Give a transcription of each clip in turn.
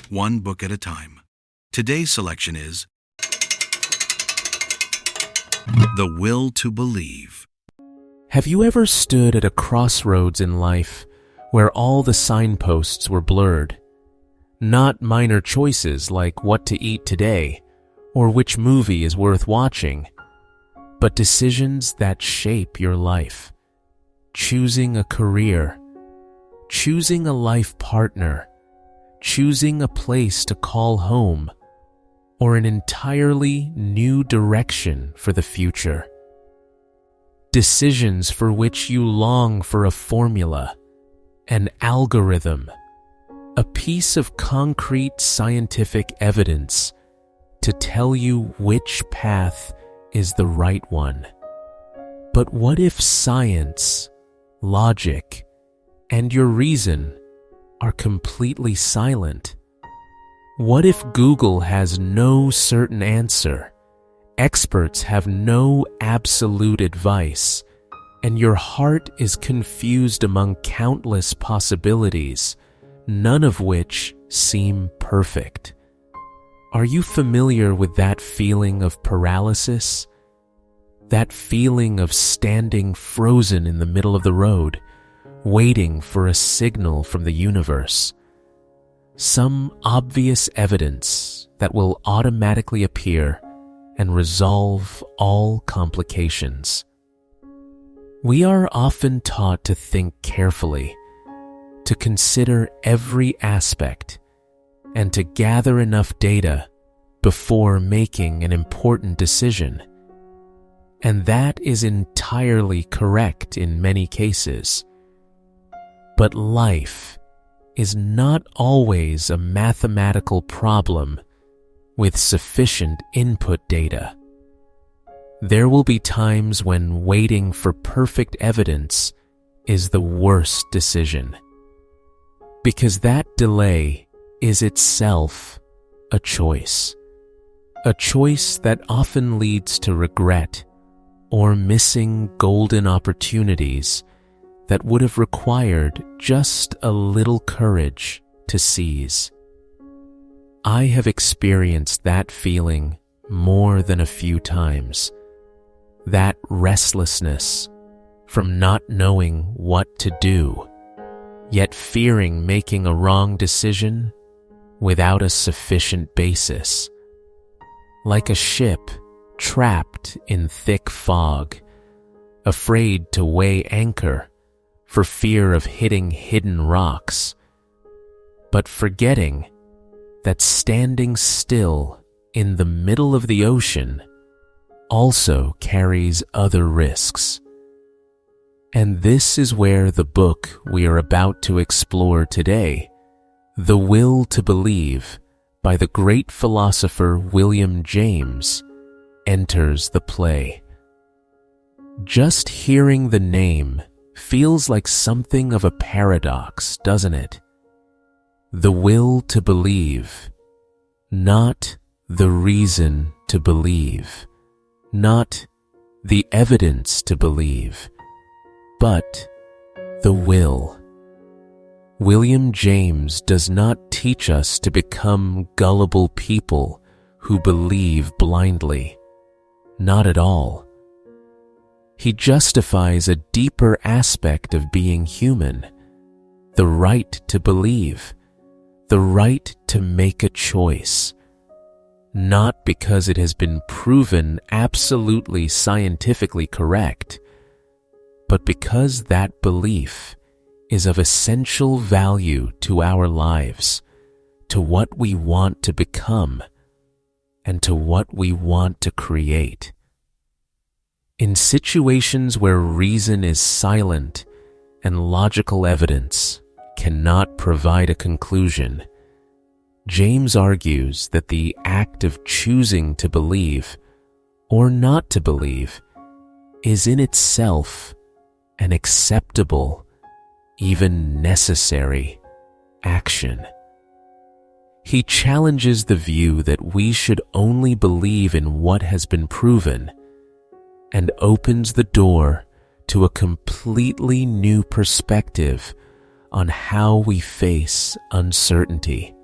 One book at a time. Today's selection is The Will to Believe. Have you ever stood at a crossroads in life where all the signposts were blurred? Not minor choices like what to eat today or which movie is worth watching, but decisions that shape your life. Choosing a career, choosing a life partner, choosing a place to call home, or an entirely new direction for the future. Decisions for which you long for a formula, an algorithm, a piece of concrete scientific evidence to tell you which path is the right one. But what if science, logic, and your reason are completely silent? What if Google has no certain answer, experts have no absolute advice, and your heart is confused among countless possibilities, none of which seem perfect? Are you familiar with that feeling of paralysis? That feeling of standing frozen in the middle of the road, waiting for a signal from the universe? Some obvious evidence that will automatically appear and resolve all complications. We are often taught to think carefully, to consider every aspect, and to gather enough data before making an important decision. And that is entirely correct in many cases. But life is not always a mathematical problem with sufficient input data. There will be times when waiting for perfect evidence is the worst decision, because that delay is itself a choice that often leads to regret or missing golden opportunities that would have required just a little courage to seize. I have experienced that feeling more than a few times, that restlessness from not knowing what to do, yet fearing making a wrong decision without a sufficient basis. Like a ship trapped in thick fog, afraid to weigh anchor for fear of hitting hidden rocks, but forgetting that standing still in the middle of the ocean also carries other risks. And this is where the book we are about to explore today, The Will to Believe, by the great philosopher William James, enters the play. Just hearing the name feels like something of a paradox, doesn't it? The will to believe, not the reason to believe, not the evidence to believe, but the will. William James does not teach us to become gullible people who believe blindly. Not at all. He justifies a deeper aspect of being human, the right to believe, the right to make a choice, not because it has been proven absolutely scientifically correct, but because that belief is of essential value to our lives, to what we want to become, and to what we want to create. In situations where reason is silent and logical evidence cannot provide a conclusion, James argues that the act of choosing to believe or not to believe is in itself an acceptable, even necessary, action. He challenges the view that we should only believe in what has been proven, and opens the door to a completely new perspective on how we face uncertainty.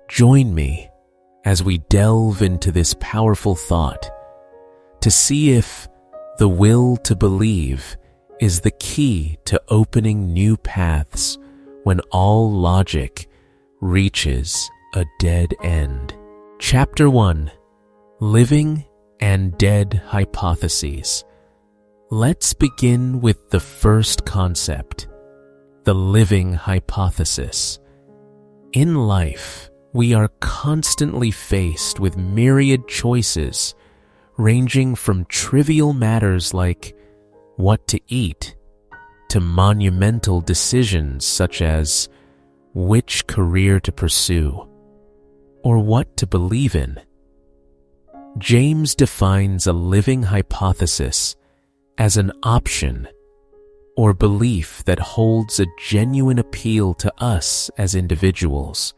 Join me as we delve into this powerful thought to see if the will to believe is the key to opening new paths when all logic reaches a dead end. Chapter 1: Living and Dead Hypotheses. Let's begin with the first concept, the living hypothesis. In life, we are constantly faced with myriad choices, ranging from trivial matters like what to eat to monumental decisions such as which career to pursue or what to believe in. James defines a living hypothesis as an option or belief that holds a genuine appeal to us as individuals.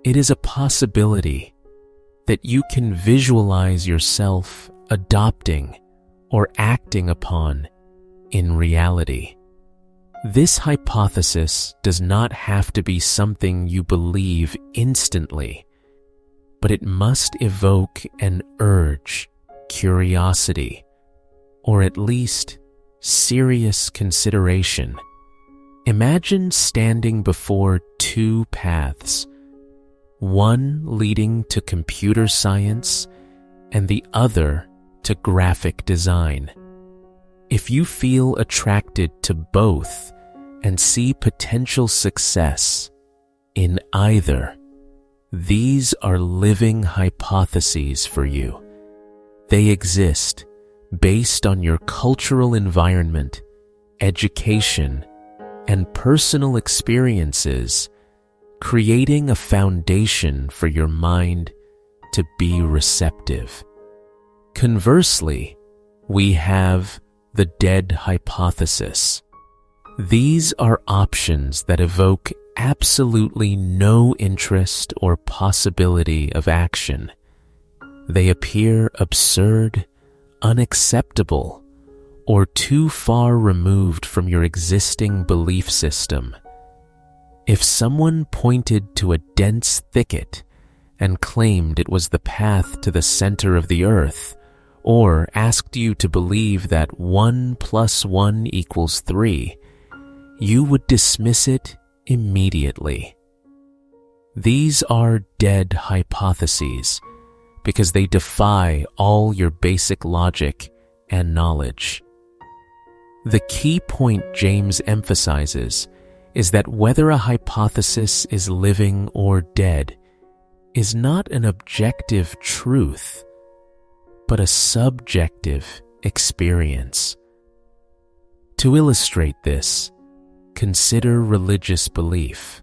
It is a possibility that you can visualize yourself adopting or acting upon in reality. This hypothesis does not have to be something you believe instantly, but it must evoke an urge, curiosity, or at least serious consideration. Imagine standing before two paths, one leading to computer science and the other to graphic design. If you feel attracted to both and see potential success in either, these are living hypotheses for you. They exist based on your cultural environment, education, and personal experiences, creating a foundation for your mind to be receptive. Conversely, we have the dead hypothesis. These are options that evoke absolutely no interest or possibility of action. They appear absurd, unacceptable, or too far removed from your existing belief system. If someone pointed to a dense thicket and claimed it was the path to the center of the earth, or asked you to believe that 1 + 1 = 3, you would dismiss it immediately. These are dead hypotheses because they defy all your basic logic and knowledge. The key point James emphasizes is that whether a hypothesis is living or dead is not an objective truth, but a subjective experience. To illustrate this, consider religious belief.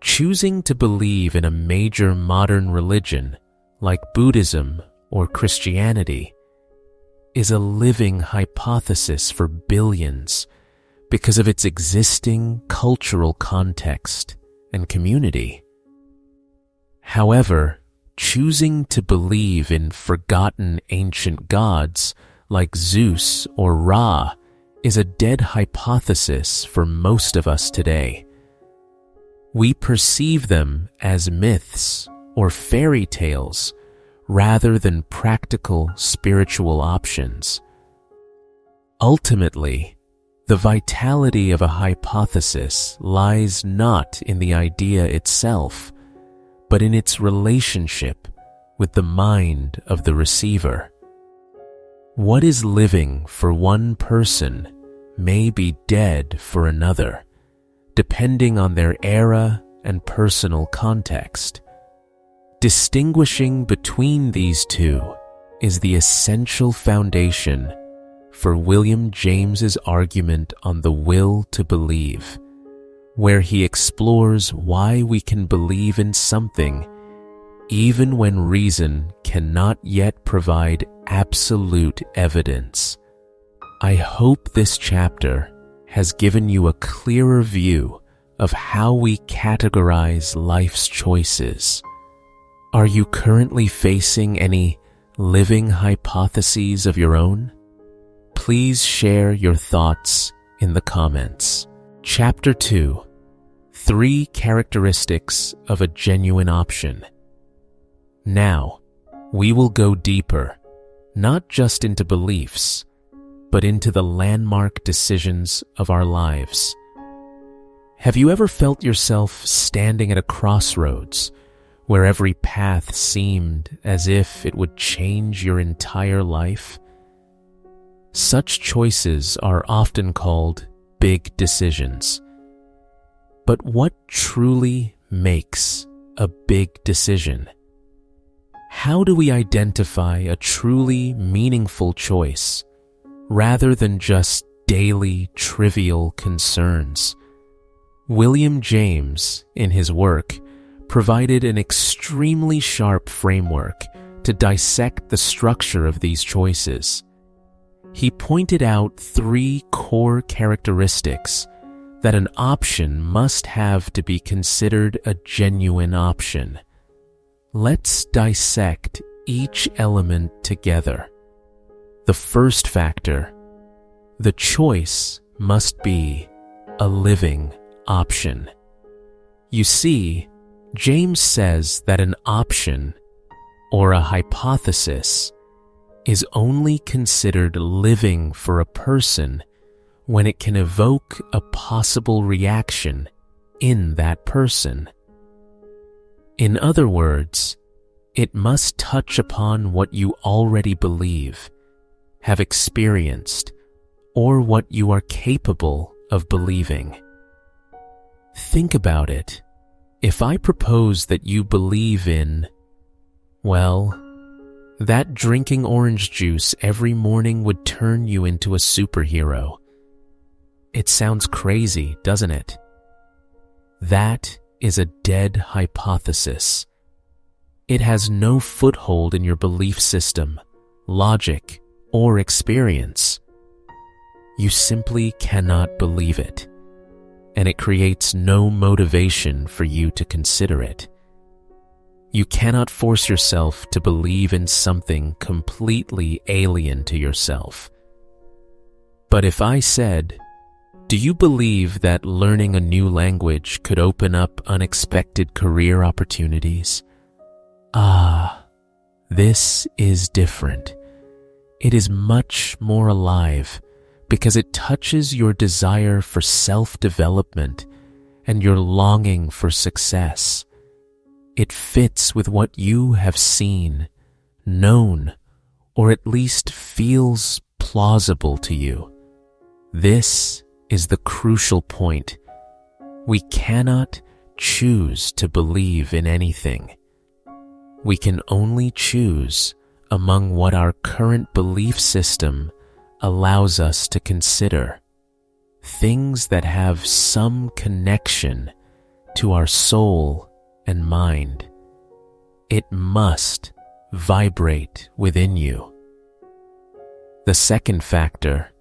Choosing to believe in a major modern religion like Buddhism or Christianity is a living hypothesis for billions because of its existing cultural context and community. However, choosing to believe in forgotten ancient gods like Zeus or Ra is a dead hypothesis for most of us today. We perceive them as myths or fairy tales rather than practical spiritual options. Ultimately, the vitality of a hypothesis lies not in the idea itself, but in its relationship with the mind of the receiver. What is living for one person may be dead for another, depending on their era and personal context. Distinguishing between these two is the essential foundation for William James's argument on the will to believe, where he explores why we can believe in something even when reason cannot yet provide absolute evidence. I hope this chapter has given you a clearer view of how we categorize life's choices. Are you currently facing any living hypotheses of your own? Please share your thoughts in the comments. Chapter 2: 3 Characteristics of a Genuine Option. Now, we will go deeper, not just into beliefs, but into the landmark decisions of our lives. Have you ever felt yourself standing at a crossroads where every path seemed as if it would change your entire life? Such choices are often called big decisions. But what truly makes a big decision? How do we identify a truly meaningful choice rather than just daily trivial concerns? William James, in his work, provided an extremely sharp framework to dissect the structure of these choices. He pointed out 3 core characteristics that an option must have to be considered a genuine option. Let's dissect each element together. The first factor: the choice must be a living option. You see, James says that an option, or a hypothesis, is only considered living for a person when it can evoke a possible reaction in that person. In other words, it must touch upon what you already believe, have experienced, or what you are capable of believing. Think about it. If I propose that you believe in, well, that drinking orange juice every morning would turn you into a superhero. It sounds crazy, doesn't it? That is a dead hypothesis. It has no foothold in your belief system, logic, or experience. You simply cannot believe it, and it creates no motivation for you to consider it. You cannot force yourself to believe in something completely alien to yourself. But if I said, "Do you believe that learning a new language could open up unexpected career opportunities?" This is different. It is much more alive because it touches your desire for self-development and your longing for success. It fits with what you have seen, known, or at least feels plausible to you. This is the crucial point. We cannot choose to believe in anything. We can only choose among what our current belief system allows us to consider, things that have some connection to our soul and mind. It must vibrate within you. The second factor: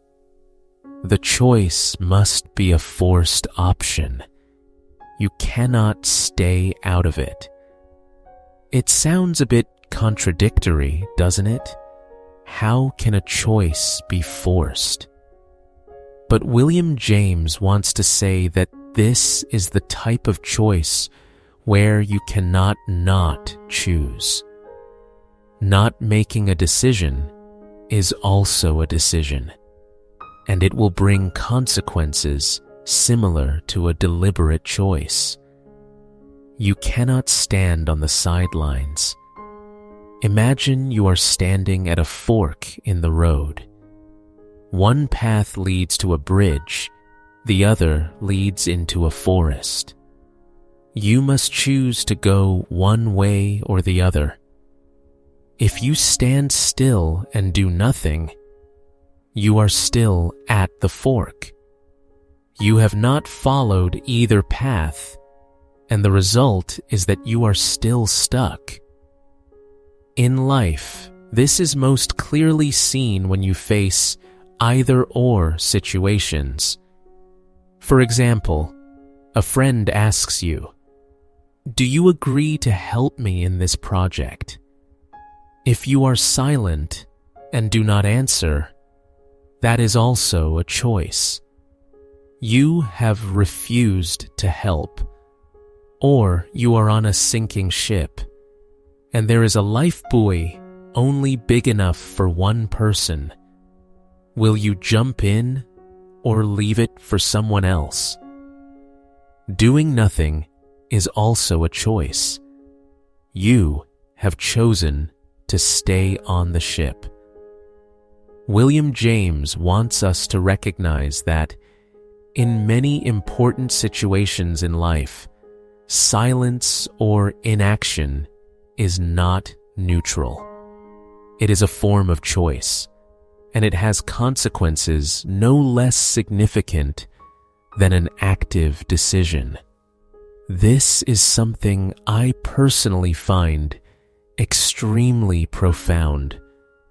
the choice must be a forced option. You cannot stay out of it. It sounds a bit contradictory, doesn't it? How can a choice be forced? But William James wants to say that this is the type of choice where you cannot not choose. Not making a decision is also a decision, and it will bring consequences similar to a deliberate choice. You cannot stand on the sidelines. Imagine you are standing at a fork in the road. One path leads to a bridge, the other leads into a forest. You must choose to go one way or the other. If you stand still and do nothing, you are still at the fork. You have not followed either path, and the result is that you are still stuck. In life, this is most clearly seen when you face either-or situations. For example, a friend asks you, "Do you agree to help me in this project?" If you are silent and do not answer, that is also a choice. You have refused to help, or you are on a sinking ship, and there is a life buoy only big enough for one person. Will you jump in or leave it for someone else? Doing nothing is also a choice. You have chosen to stay on the ship. William James wants us to recognize that in many important situations in life, silence or inaction is not neutral. It is a form of choice, and it has consequences no less significant than an active decision. This is something I personally find extremely profound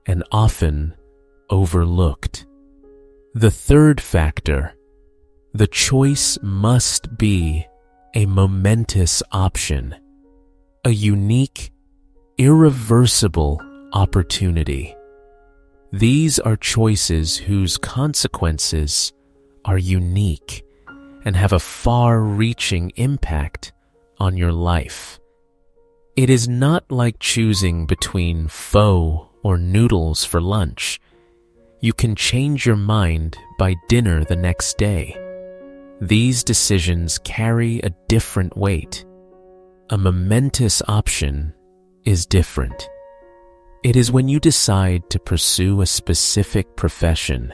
and often overlooked. The third factor, the choice must be a momentous option, a unique, irreversible opportunity. These are choices whose consequences are unique and have a far-reaching impact on your life. It is not like choosing between pho or noodles for lunch. You can change your mind by dinner the next day. These decisions carry a different weight. A momentous option is different. It is when you decide to pursue a specific profession,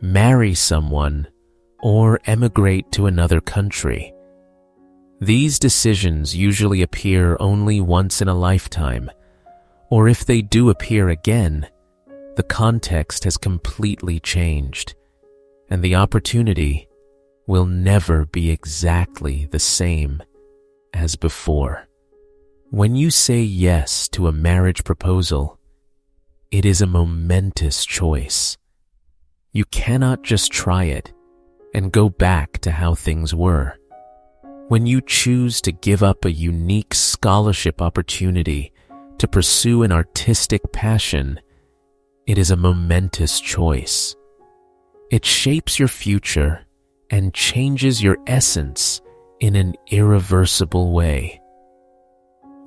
marry someone, or emigrate to another country. These decisions usually appear only once in a lifetime, or if they do appear again, the context has completely changed, and the opportunity will never be exactly the same as before. When you say yes to a marriage proposal, it is a momentous choice. You cannot just try it and go back to how things were. When you choose to give up a unique scholarship opportunity to pursue an artistic passion, it is a momentous choice. It shapes your future and changes your essence in an irreversible way.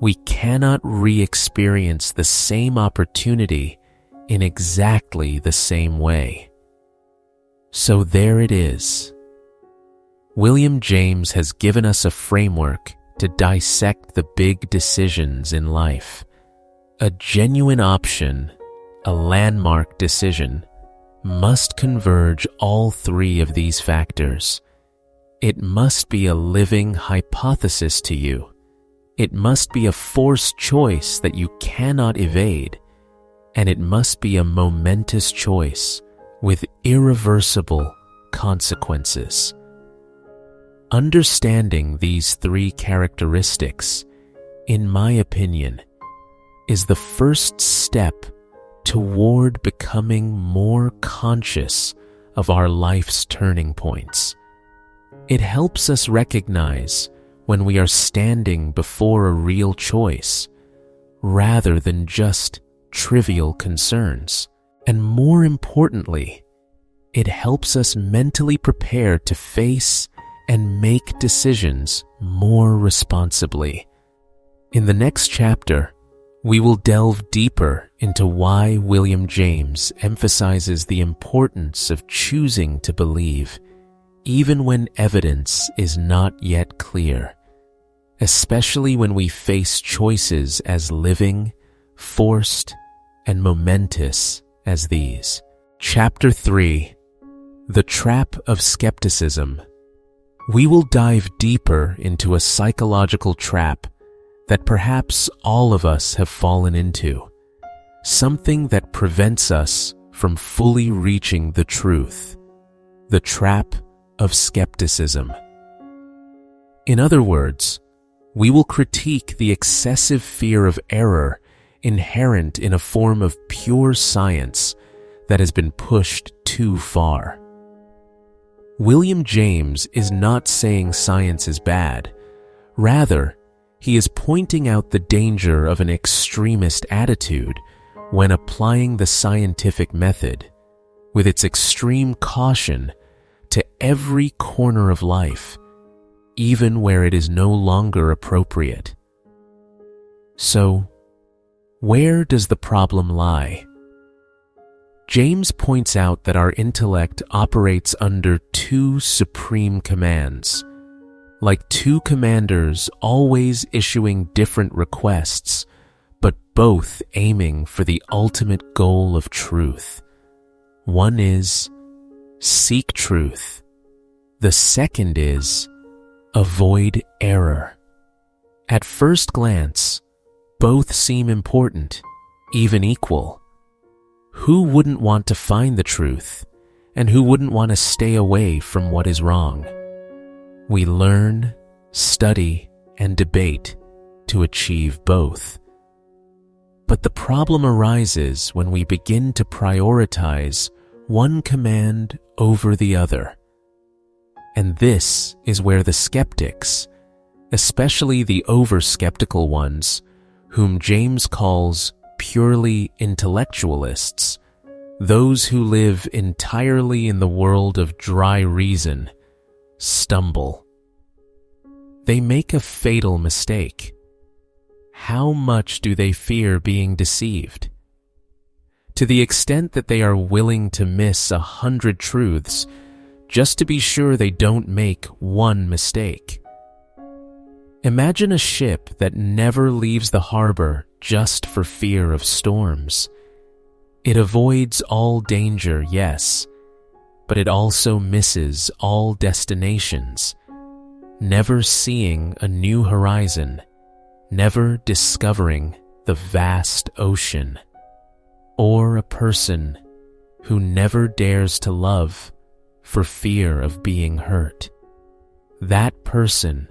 We cannot re-experience the same opportunity in exactly the same way. So there it is. William James has given us a framework to dissect the big decisions in life. A genuine option, a landmark decision, must converge all three of these factors. It must be a living hypothesis to you. It must be a forced choice that you cannot evade, and it must be a momentous choice with irreversible consequences. Understanding these three characteristics, in my opinion, is the first step toward becoming more conscious of our life's turning points. It helps us recognize when we are standing before a real choice, rather than just trivial concerns. And more importantly, it helps us mentally prepare to face and make decisions more responsibly. In the next chapter, we will delve deeper into why William James emphasizes the importance of choosing to believe, even when evidence is not yet clear, especially when we face choices as living, forced, and momentous as these. Chapter 3: The Trap of Skepticism. We will dive deeper into a psychological trap that perhaps all of us have fallen into, something that prevents us from fully reaching the truth, the trap of skepticism. In other words, we will critique the excessive fear of error inherent in a form of pure science that has been pushed too far. William James is not saying science is bad. Rather, he is pointing out the danger of an extremist attitude when applying the scientific method, with its extreme caution to every corner of life, even where it is no longer appropriate. So, where does the problem lie? James points out that our intellect operates under two supreme commands, like two commanders always issuing different requests, but both aiming for the ultimate goal of truth. One is, seek truth. The second is, avoid error. At first glance, both seem important, even equal. Who wouldn't want to find the truth, and who wouldn't want to stay away from what is wrong? We learn, study, and debate to achieve both. But the problem arises when we begin to prioritize one command over the other. And this is where the skeptics, especially the over-skeptical ones, whom James calls purely intellectualists, those who live entirely in the world of dry reason, stumble. They make a fatal mistake. How much do they fear being deceived? To the extent that they are willing to miss 100 truths just to be sure they don't make one mistake. Imagine a ship that never leaves the harbor just for fear of storms. It avoids all danger, yes, but it also misses all destinations, never seeing a new horizon, never discovering the vast ocean, or a person who never dares to love for fear of being hurt. That person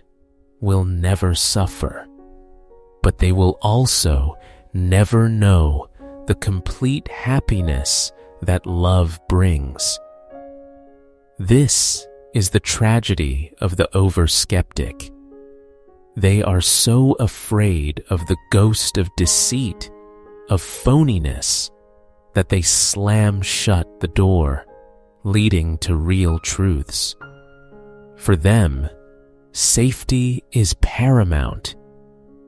will never suffer, but they will also never know the complete happiness that love brings. This is the tragedy of the over-skeptic. They are so afraid of the ghost of deceit, of phoniness, that they slam shut the door, leading to real truths. For them, safety is paramount,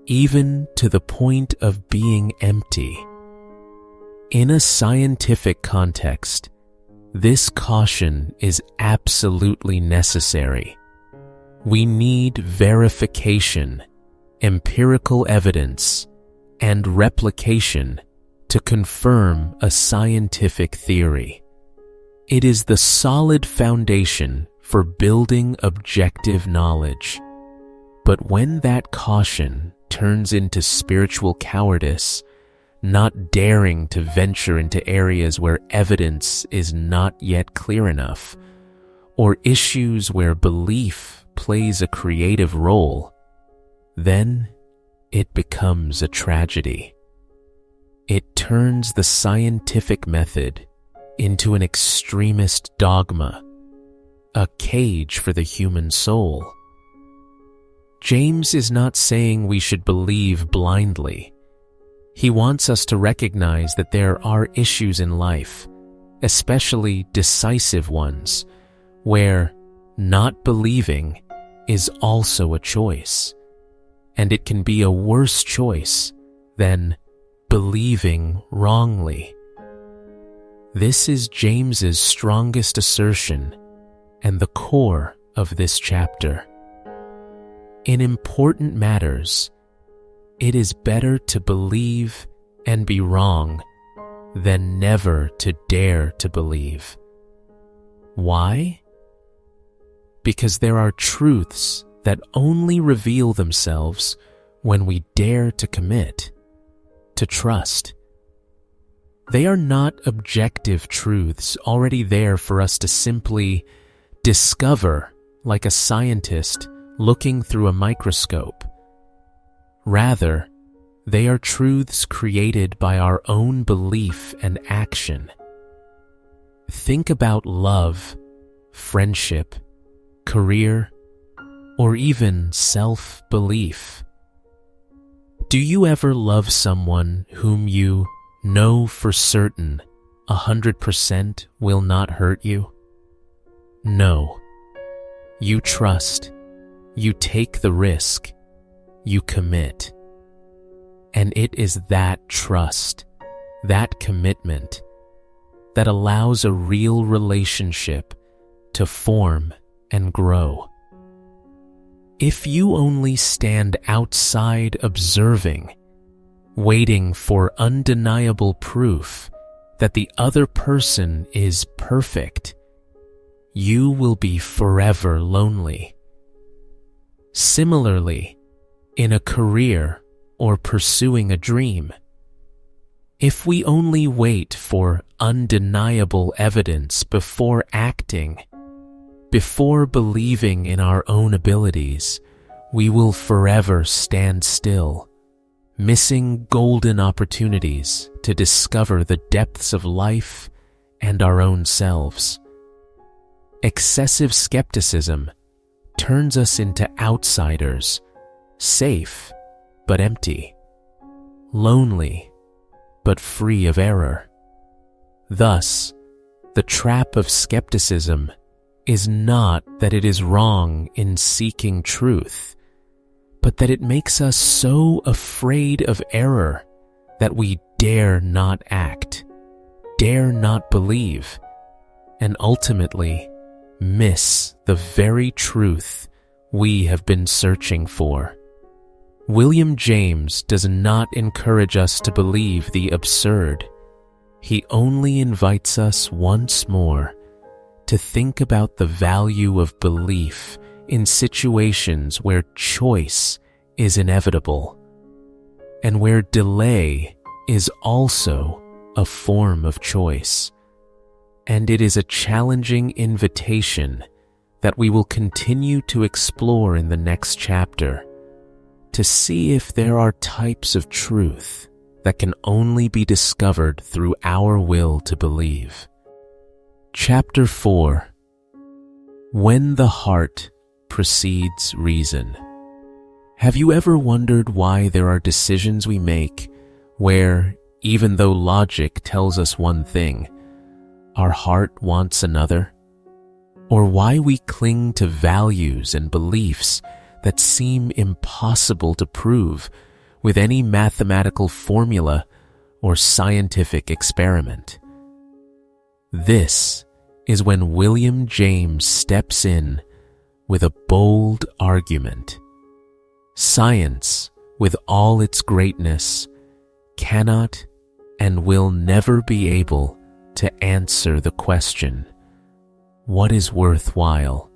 even to the point of being empty. In a scientific context, this caution is absolutely necessary. We need verification, empirical evidence, and replication to confirm a scientific theory. It is the solid foundation for building objective knowledge. But when that caution turns into spiritual cowardice, not daring to venture into areas where evidence is not yet clear enough, or issues where belief plays a creative role, then it becomes a tragedy. It turns the scientific method into an extremist dogma, a cage for the human soul. James is not saying we should believe blindly. He wants us to recognize that there are issues in life, especially decisive ones, where not believing is also a choice, and it can be a worse choice than believing wrongly. This is James's strongest assertion and the core of this chapter. In important matters, it is better to believe and be wrong than never to dare to believe. Why? Because there are truths that only reveal themselves when we dare to commit, to trust. They are not objective truths already there for us to simply discover like a scientist looking through a microscope. Rather, they are truths created by our own belief and action. Think about love, friendship, career, or even self-belief. Do you ever love someone whom you know for certain 100% will not hurt you? No. You trust. You take the risk. You commit. And it is that trust, that commitment, that allows a real relationship to form and grow. If you only stand outside observing, waiting for undeniable proof that the other person is perfect, you will be forever lonely. Similarly, in a career or pursuing a dream, if we only wait for undeniable evidence before acting, before believing in our own abilities, we will forever stand still, missing golden opportunities to discover the depths of life and our own selves. Excessive skepticism turns us into outsiders, safe but empty, lonely but free of error. Thus, the trap of skepticism is not that it is wrong in seeking truth, but that it makes us so afraid of error that we dare not act, dare not believe, and ultimately miss the very truth we have been searching for. William James does not encourage us to believe the absurd. He only invites us once more to think about the value of belief in situations where choice is inevitable and where delay is also a form of choice. And it is a challenging invitation that we will continue to explore in the next chapter, to see if there are types of truth that can only be discovered through our will to believe. Chapter 4. When the heart precedes reason. Have you ever wondered why there are decisions we make where, even though logic tells us one thing, our heart wants another? Or why we cling to values and beliefs that seem impossible to prove with any mathematical formula or scientific experiment? This is when William James steps in with a bold argument. Science, with all its greatness, cannot and will never be able to answer the question, what is worthwhile,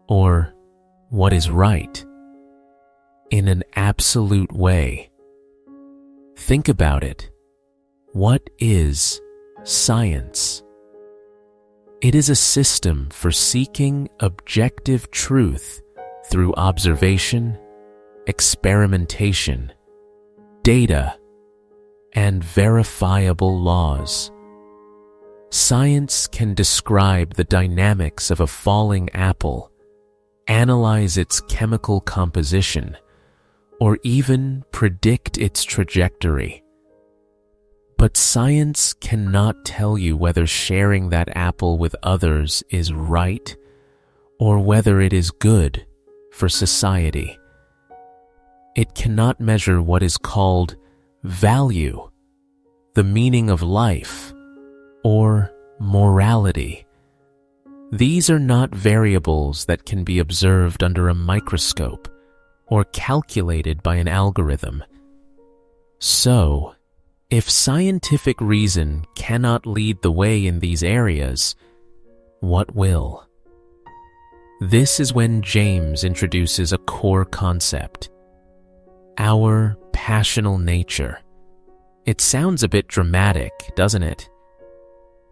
or what is right, in an absolute way. Think about it. What is science? It is a system for seeking objective truth through observation, experimentation, data, and verifiable laws. Science can describe the dynamics of a falling apple, analyze its chemical composition, or even predict its trajectory. But science cannot tell you whether sharing that apple with others is right or whether it is good for society. It cannot measure what is called value, the meaning of life, or morality. These are not variables that can be observed under a microscope or calculated by an algorithm. So, if scientific reason cannot lead the way in these areas, what will? This is when James introduces a core concept: our passional nature. It sounds a bit dramatic, doesn't it?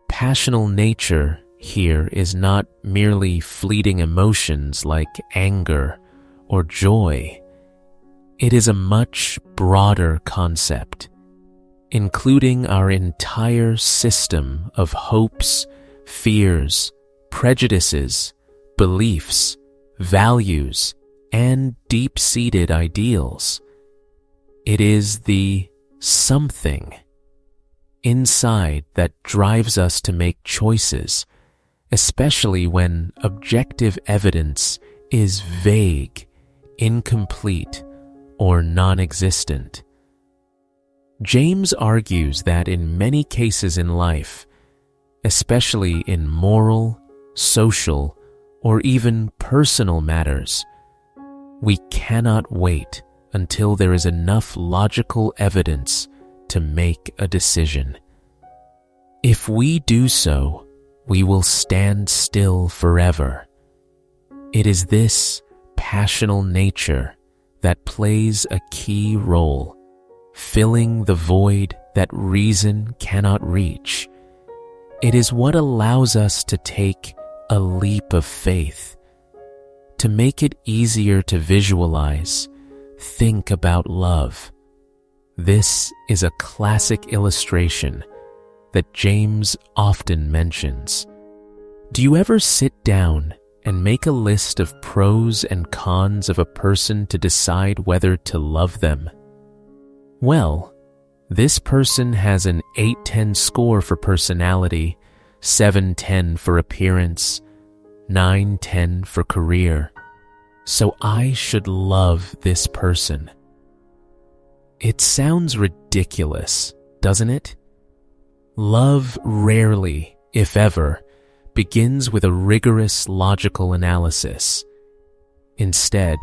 Passional nature here is not merely fleeting emotions like anger or joy. It is a much broader concept, including our entire system of hopes, fears, prejudices, beliefs, values, and deep-seated ideals. It is the something inside that drives us to make choices especially when objective evidence is vague, incomplete, or non-existent. James argues that in many cases in life, especially in moral, social, or even personal matters, we cannot wait until there is enough logical evidence to make a decision. If we do so, we will stand still forever. It is this passional nature that plays a key role, filling the void that reason cannot reach. It is what allows us to take a leap of faith. To make it easier to visualize, think about love. This is a classic illustration that James often mentions. Do you ever sit down and make a list of pros and cons of a person to decide whether to love them? Well, this person has an 8-10 score for personality, 7-10 for appearance, 9-10 for career. So I should love this person. It sounds ridiculous, doesn't it? Love rarely, if ever, begins with a rigorous logical analysis. Instead,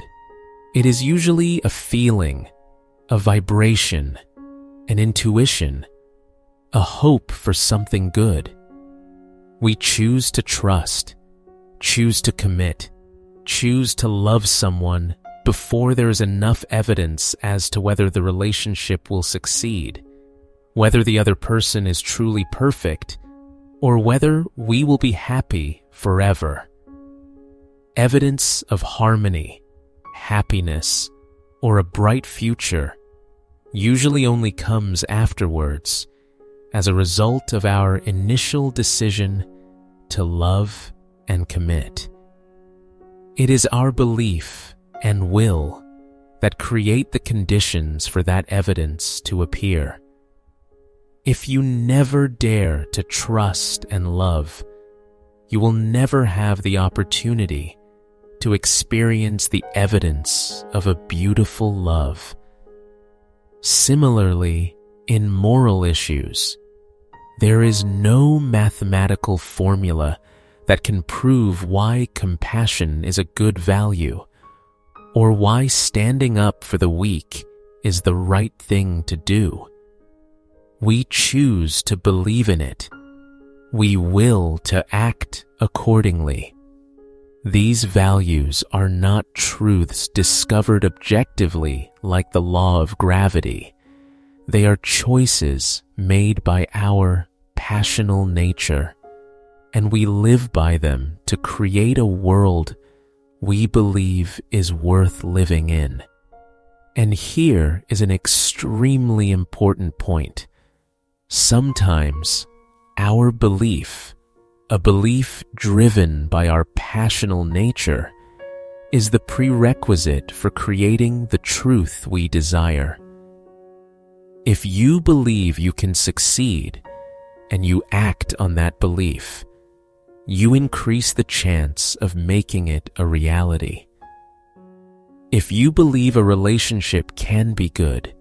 it is usually a feeling, a vibration, an intuition, a hope for something good. We choose to trust, choose to commit, choose to love someone before there is enough evidence as to whether the relationship will succeed, whether the other person is truly perfect, or whether we will be happy forever. Evidence of harmony, happiness, or a bright future usually only comes afterwards as a result of our initial decision to love and commit. It is our belief and will that create the conditions for that evidence to appear. If you never dare to trust and love, you will never have the opportunity to experience the evidence of a beautiful love. Similarly, in moral issues, there is no mathematical formula that can prove why compassion is a good value, or why standing up for the weak is the right thing to do. We choose to believe in it. We will to act accordingly. These values are not truths discovered objectively like the law of gravity. They are choices made by our passional nature, and we live by them to create a world we believe is worth living in. And here is an extremely important point. Sometimes our belief, a belief driven by our passional nature, is the prerequisite for creating the truth we desire. If you believe you can succeed and you act on that belief, you increase the chance of making it a reality. If you believe a relationship can be good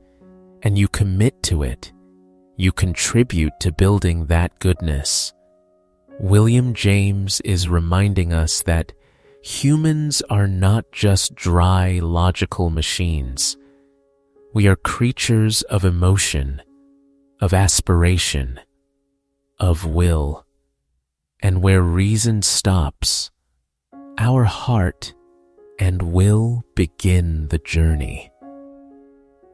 and you commit to it, you contribute to building that goodness. William James is reminding us that humans are not just dry, logical machines. We are creatures of emotion, of aspiration, of will. And where reason stops, our heart and will begin the journey.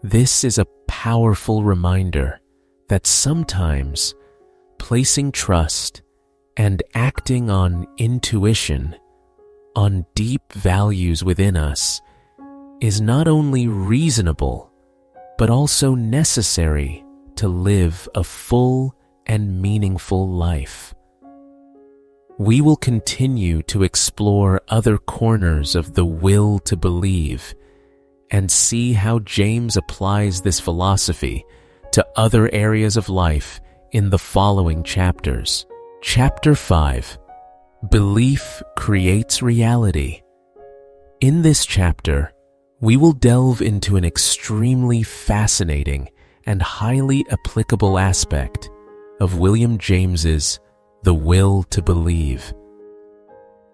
This is a powerful reminder that sometimes placing trust and acting on intuition, on deep values within us, is not only reasonable, but also necessary to live a full and meaningful life. We will continue to explore other corners of the will to believe and see how James applies this philosophy to other areas of life in the following chapters. Chapter 5: Belief creates reality. In this chapter, we will delve into an extremely fascinating and highly applicable aspect of William James's The Will to Believe,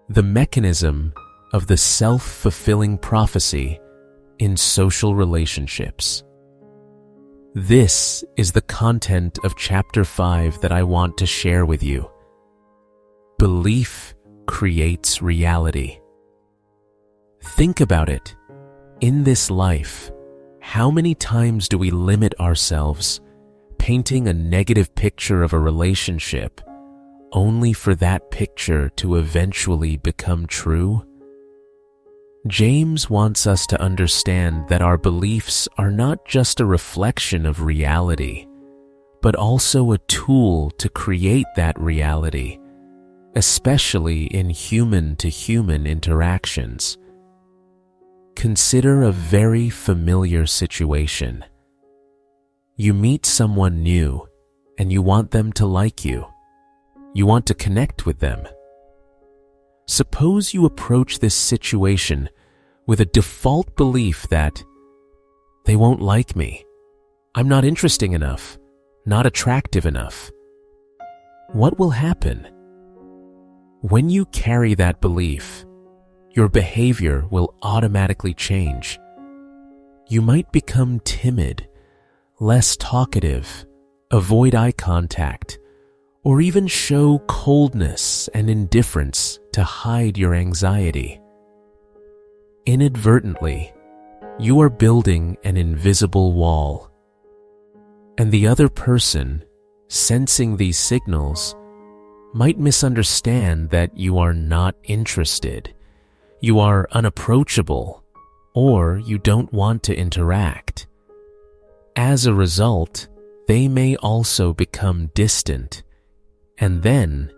the mechanism of the self-fulfilling prophecy in social relationships. This is the content of Chapter 5 that I want to share with you. Belief creates reality. Think about it. In this life, how many times do we limit ourselves, painting a negative picture of a relationship, only for that picture to eventually become true? James wants us to understand that our beliefs are not just a reflection of reality, but also a tool to create that reality, especially in human-to-human interactions. Consider a very familiar situation. You meet someone new and you want them to like you. You want to connect with them. Suppose you approach this situation with a default belief that they won't like me. I'm not interesting enough, not attractive enough. What will happen? When you carry that belief, your behavior will automatically change. You might become timid, less talkative, avoid eye contact, or even show coldness and indifference to hide your anxiety. Inadvertently, you are building an invisible wall. And the other person, sensing these signals, might misunderstand that you are not interested, you are unapproachable, or you don't want to interact. As a result, they may also become distant, and then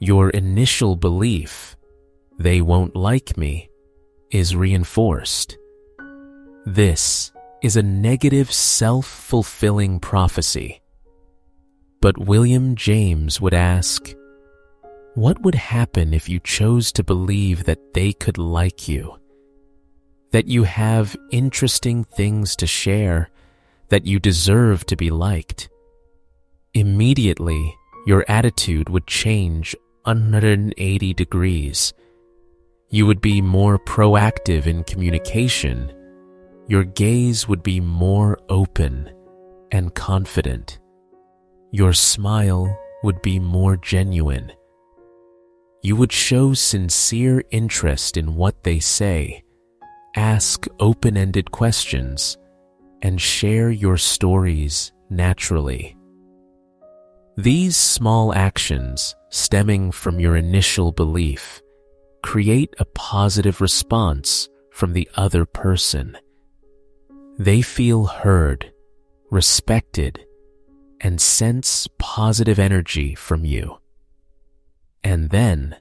your initial belief, they won't like me, is reinforced. This is a negative self-fulfilling prophecy. But William James would ask, what would happen if you chose to believe that they could like you, that you have interesting things to share, that you deserve to be liked? Immediately, your attitude would change 180 degrees. You would be more proactive in communication. Your gaze would be more open and confident. Your smile would be more genuine. You would show sincere interest in what they say, ask open-ended questions, and share your stories naturally. These small actions, stemming from your initial belief, create a positive response from the other person. They feel heard, respected, and sense positive energy from you. And then,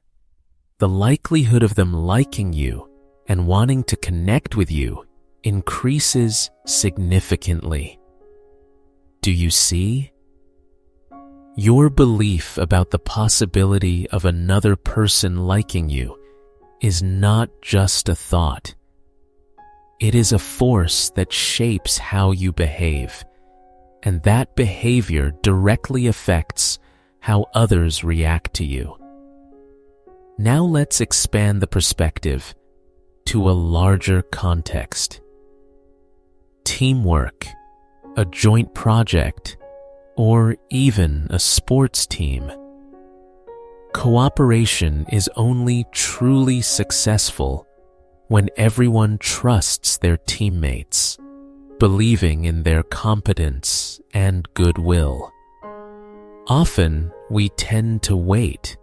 the likelihood of them liking you and wanting to connect with you increases significantly. Do you see? Your belief about the possibility of another person liking you is not just a thought. It is a force that shapes how you behave, and that behavior directly affects how others react to you. Now let's expand the perspective to a larger context. Teamwork, a joint project, or even a sports team. Cooperation is only truly successful when everyone trusts their teammates, believing in their competence and goodwill. Often, we tend to wait.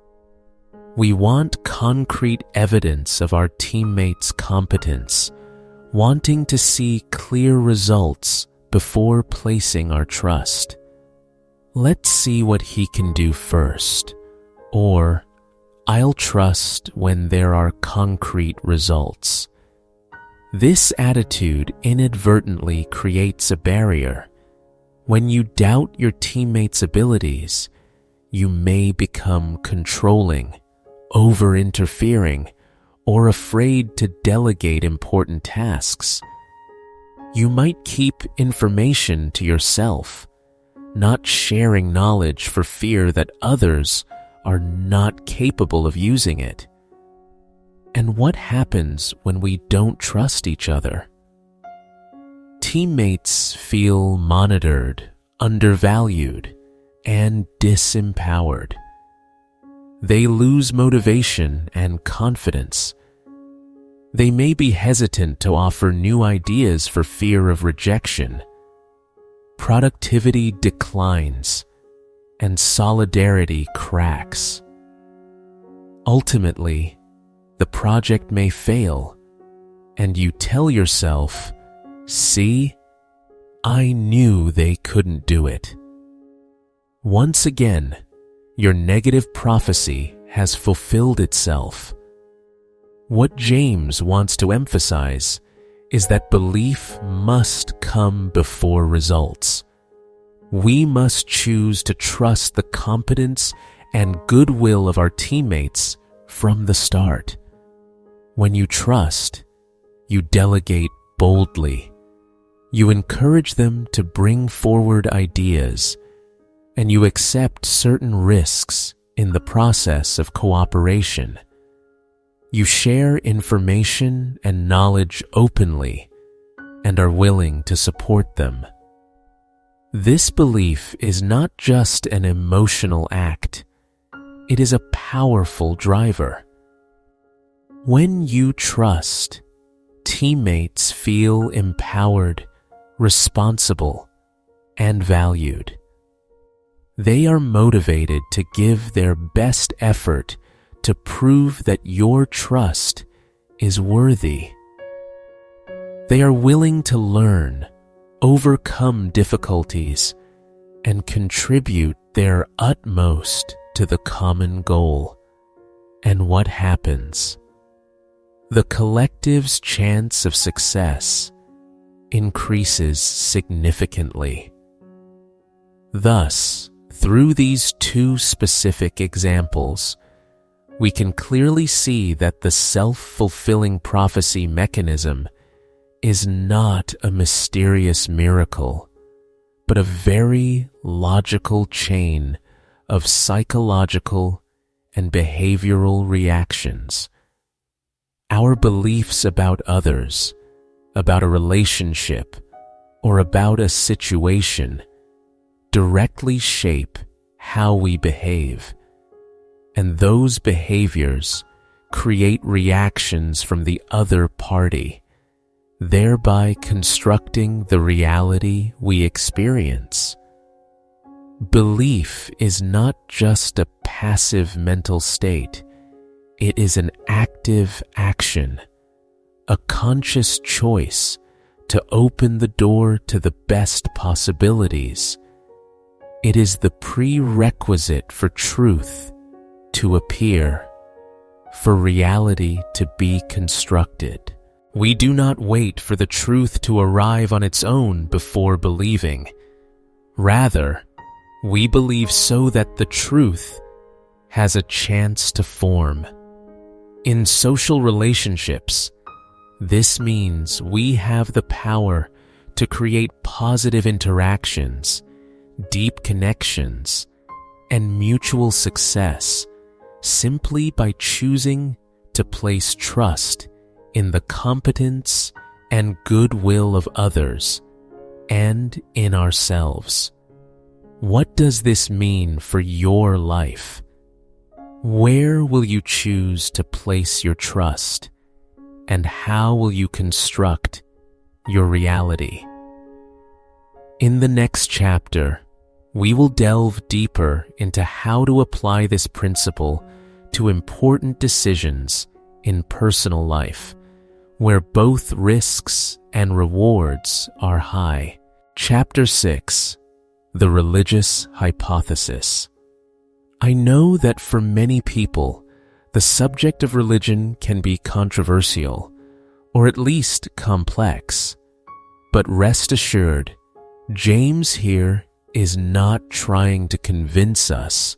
We want concrete evidence of our teammates' competence, wanting to see clear results before placing our trust. Let's see what he can do first, or I'll trust when there are concrete results. This attitude inadvertently creates a barrier. When you doubt your teammates' abilities, you may become controlling, over-interfering or afraid to delegate important tasks. You might keep information to yourself, not sharing knowledge for fear that others are not capable of using it. And what happens when we don't trust each other? Teammates feel monitored, undervalued, and disempowered. They lose motivation and confidence. They may be hesitant to offer new ideas for fear of rejection. Productivity declines, and solidarity cracks. Ultimately, the project may fail, and you tell yourself, "See, I knew they couldn't do it." Once again, your negative prophecy has fulfilled itself. What James wants to emphasize is that belief must come before results. We must choose to trust the competence and goodwill of our teammates from the start. When you trust, you delegate boldly. You encourage them to bring forward ideas, and you accept certain risks in the process of cooperation. You share information and knowledge openly and are willing to support them. This belief is not just an emotional act, it is a powerful driver. When you trust, teammates feel empowered, responsible, and valued. They are motivated to give their best effort to prove that your trust is worthy. They are willing to learn, overcome difficulties, and contribute their utmost to the common goal. And what happens? The collective's chance of success increases significantly. Thus, through these two specific examples, we can clearly see that the self-fulfilling prophecy mechanism is not a mysterious miracle, but a very logical chain of psychological and behavioral reactions. Our beliefs about others, about a relationship, or about a situation directly shape how we behave, and those behaviors create reactions from the other party, thereby constructing the reality we experience. Belief is not just a passive mental state, it is an active action, a conscious choice to open the door to the best possibilities. It is the prerequisite for truth to appear, for reality to be constructed. We do not wait for the truth to arrive on its own before believing. Rather, we believe so that the truth has a chance to form. In social relationships, this means we have the power to create positive interactions, deep connections, and mutual success simply by choosing to place trust in the competence and goodwill of others and in ourselves. What does this mean for your life? Where will you choose to place your trust, and how will you construct your reality? In the next chapter, we will delve deeper into how to apply this principle to important decisions in personal life, where both risks and rewards are high. Chapter 6: The Religious Hypothesis. I know that for many people, the subject of religion can be controversial, or at least complex. But rest assured, James here is not trying to convince us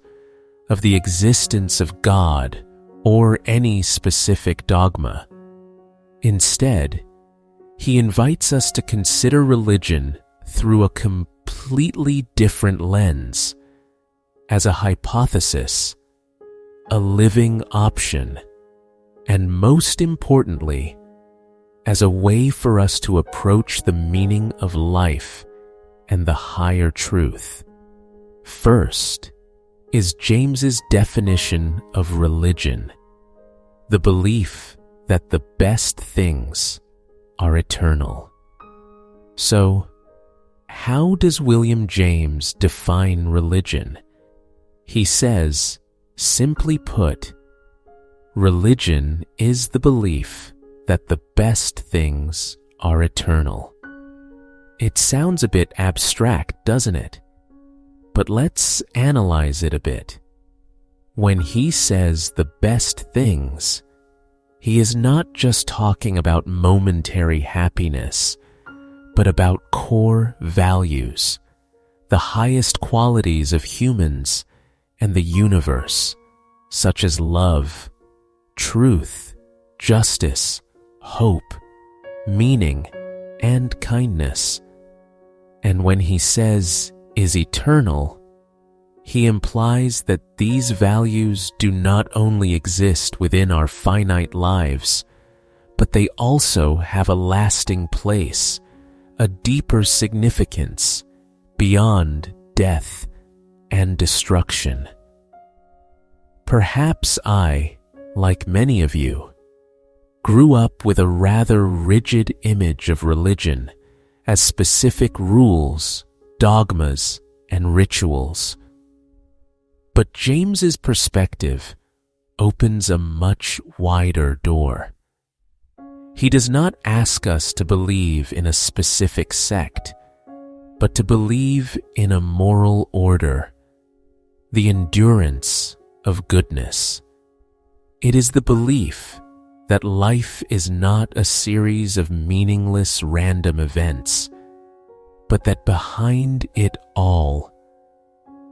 of the existence of God or any specific dogma. Instead, he invites us to consider religion through a completely different lens, as a hypothesis, a living option, and most importantly, as a way for us to approach the meaning of life and the higher truth. First is James's definition of religion, the belief that the best things are eternal. So, how does William James define religion? He says, simply put, religion is the belief that the best things are eternal. It sounds a bit abstract, doesn't it? But let's analyze it a bit. When he says the best things, he is not just talking about momentary happiness, but about core values, the highest qualities of humans and the universe, such as love, truth, justice, hope, meaning, and kindness. And when he says is eternal, he implies that these values do not only exist within our finite lives, but they also have a lasting place, a deeper significance beyond death and destruction. Perhaps I, like many of you, grew up with a rather rigid image of religion as specific rules, dogmas, and rituals. But James's perspective opens a much wider door. He does not ask us to believe in a specific sect, but to believe in a moral order, the endurance of goodness. It is the belief that life is not a series of meaningless random events, but that behind it all,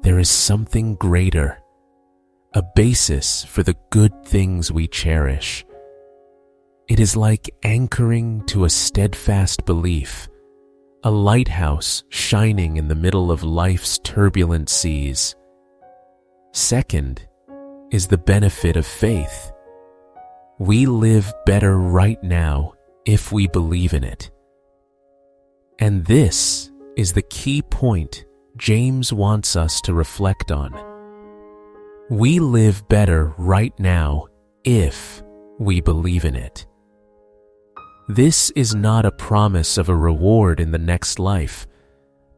there is something greater, a basis for the good things we cherish. It is like anchoring to a steadfast belief, a lighthouse shining in the middle of life's turbulent seas. Second is the benefit of faith. We live better right now if we believe in it. And this is the key point James wants us to reflect on. We live better right now if we believe in it. This is not a promise of a reward in the next life,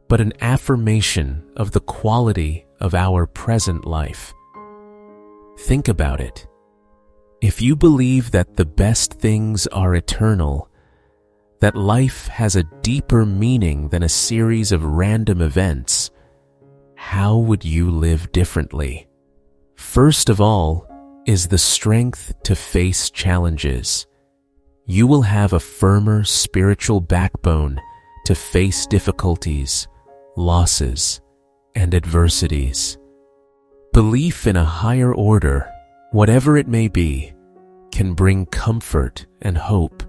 but an affirmation of the quality of our present life. Think about it. If you believe that the best things are eternal, that life has a deeper meaning than a series of random events, how would you live differently? First of all is the strength to face challenges. You will have a firmer spiritual backbone to face difficulties, losses, and adversities. Belief in a higher order, whatever it may be, can bring comfort and hope,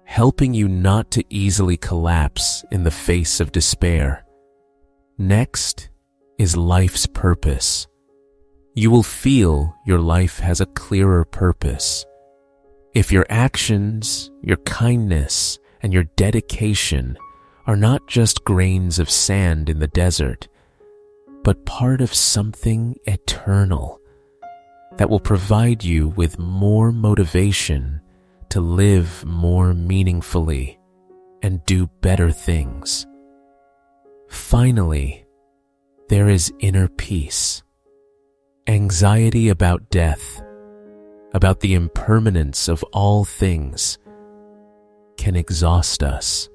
helping you not to easily collapse in the face of despair. Next is life's purpose. You will feel your life has a clearer purpose. If your actions, your kindness, and your dedication are not just grains of sand in the desert, but part of something eternal that will provide you with more motivation to live more meaningfully and do better things. Finally, there is inner peace. Anxiety about death, about the impermanence of all things, can exhaust us.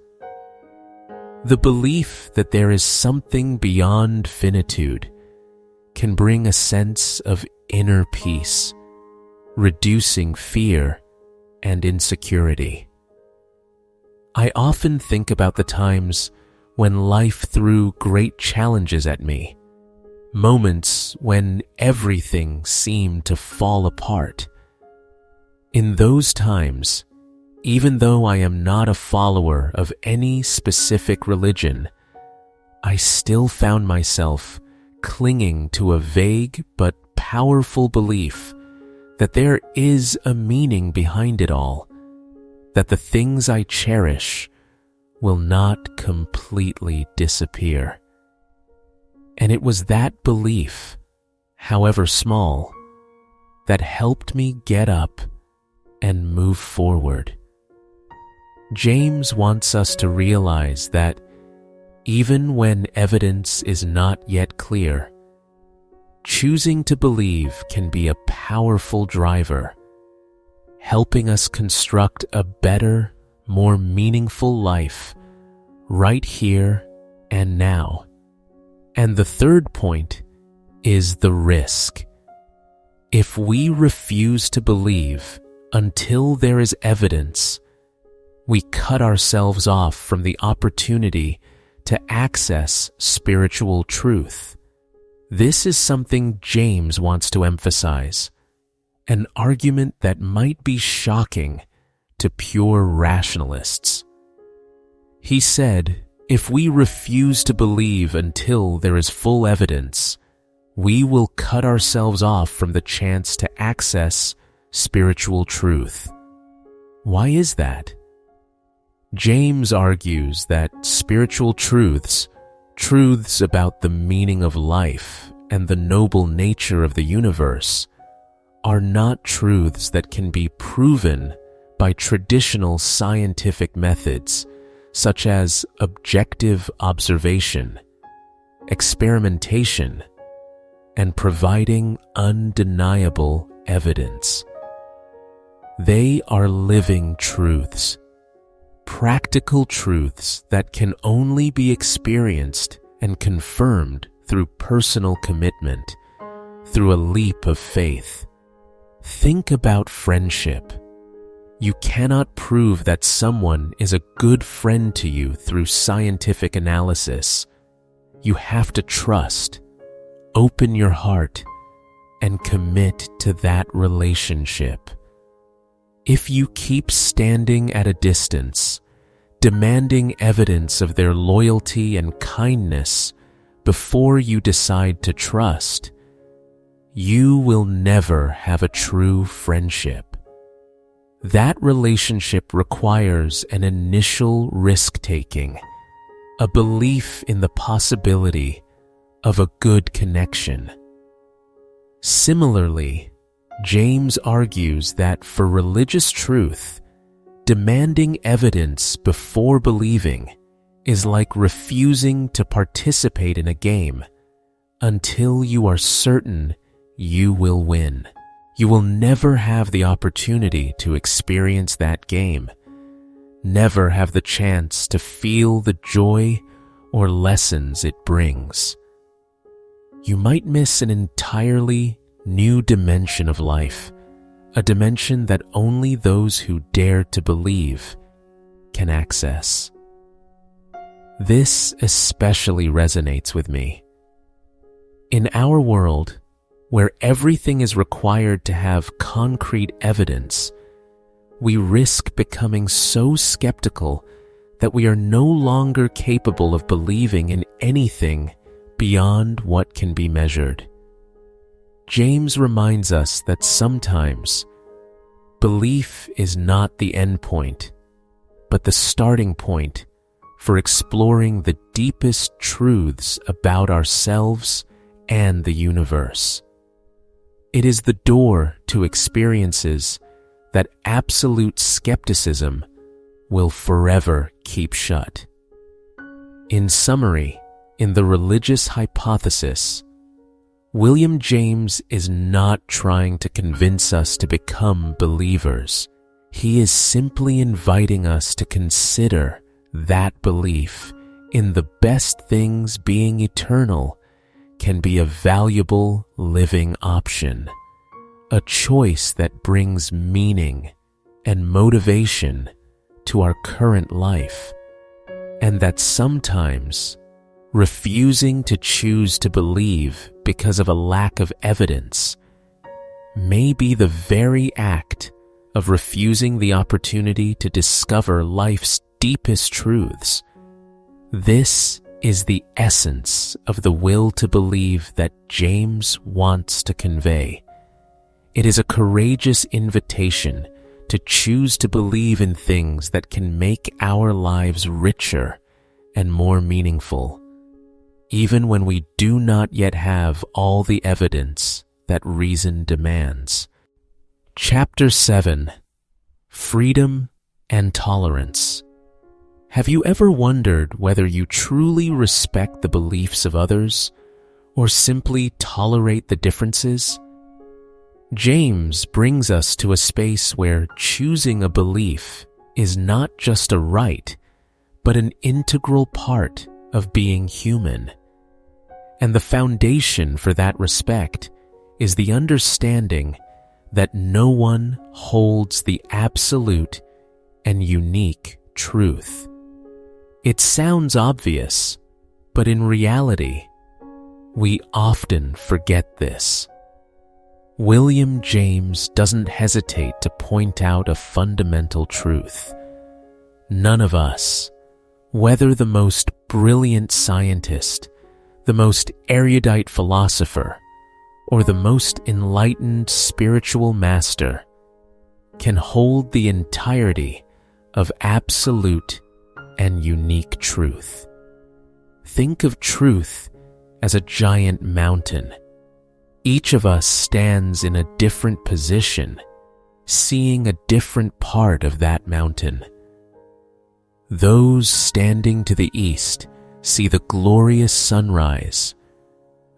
The belief that there is something beyond finitude can bring a sense of inner peace, reducing fear and insecurity. I often think about the times when life threw great challenges at me, moments when everything seemed to fall apart, In those times, even though I am not a follower of any specific religion, I still found myself clinging to a vague but powerful belief that there is a meaning behind it all, that the things I cherish will not completely disappear. And it was that belief, however small, that helped me get up and move forward. James wants us to realize that even when evidence is not yet clear, choosing to believe can be a powerful driver, helping us construct a better, more meaningful life right here and now. And the third point is the risk. If we refuse to believe until there is evidence, we cut ourselves off from the opportunity to access spiritual truth. This is something James wants to emphasize, an argument that might be shocking to pure rationalists. He said, if we refuse to believe until there is full evidence, we will cut ourselves off from the chance to access spiritual truth. Why is that? James argues that spiritual truths about the meaning of life and the noble nature of the universe, are not truths that can be proven by traditional scientific methods such as objective observation, experimentation, and providing undeniable evidence. They are living truths, practical truths that can only be experienced and confirmed through personal commitment, through a leap of faith. Think about friendship. You cannot prove that someone is a good friend to you through scientific analysis. You have to trust, open your heart, and commit to that relationship. If you keep standing at a distance, demanding evidence of their loyalty and kindness before you decide to trust, you will never have a true friendship. That relationship requires an initial risk-taking, a belief in the possibility of a good connection. Similarly, James argues that for religious truth, demanding evidence before believing is like refusing to participate in a game until you are certain you will win. You will never have the opportunity to experience that game, never have the chance to feel the joy or lessons it brings. You might miss an entirely new dimension of life, a dimension that only those who dare to believe can access. This especially resonates with me. In our world, where everything is required to have concrete evidence, we risk becoming so skeptical that we are no longer capable of believing in anything beyond what can be measured. James reminds us that sometimes belief is not the end point, but the starting point for exploring the deepest truths about ourselves and the universe. It is the door to experiences that absolute skepticism will forever keep shut. In summary, in the religious hypothesis, William James is not trying to convince us to become believers. He is simply inviting us to consider that belief in the best things being eternal can be a valuable living option, a choice that brings meaning and motivation to our current life, and that sometimes refusing to choose to believe because of a lack of evidence may be the very act of refusing the opportunity to discover life's deepest truths. This is the essence of the will to believe that James wants to convey. It is a courageous invitation to choose to believe in things that can make our lives richer and more meaningful, even when we do not yet have all the evidence that reason demands. Chapter 7: Freedom and Tolerance. Have you ever wondered whether you truly respect the beliefs of others, or simply tolerate the differences? James brings us to a space where choosing a belief is not just a right, but an integral part of being human. And the foundation for that respect is the understanding that no one holds the absolute and unique truth. It sounds obvious, but in reality, we often forget this. William James doesn't hesitate to point out a fundamental truth. None of us, whether the most brilliant scientist, the most erudite philosopher, or the most enlightened spiritual master, can hold the entirety of absolute and unique truth. Think of truth as a giant mountain. Each of us stands in a different position, seeing a different part of that mountain. Those standing to the east see the glorious sunrise.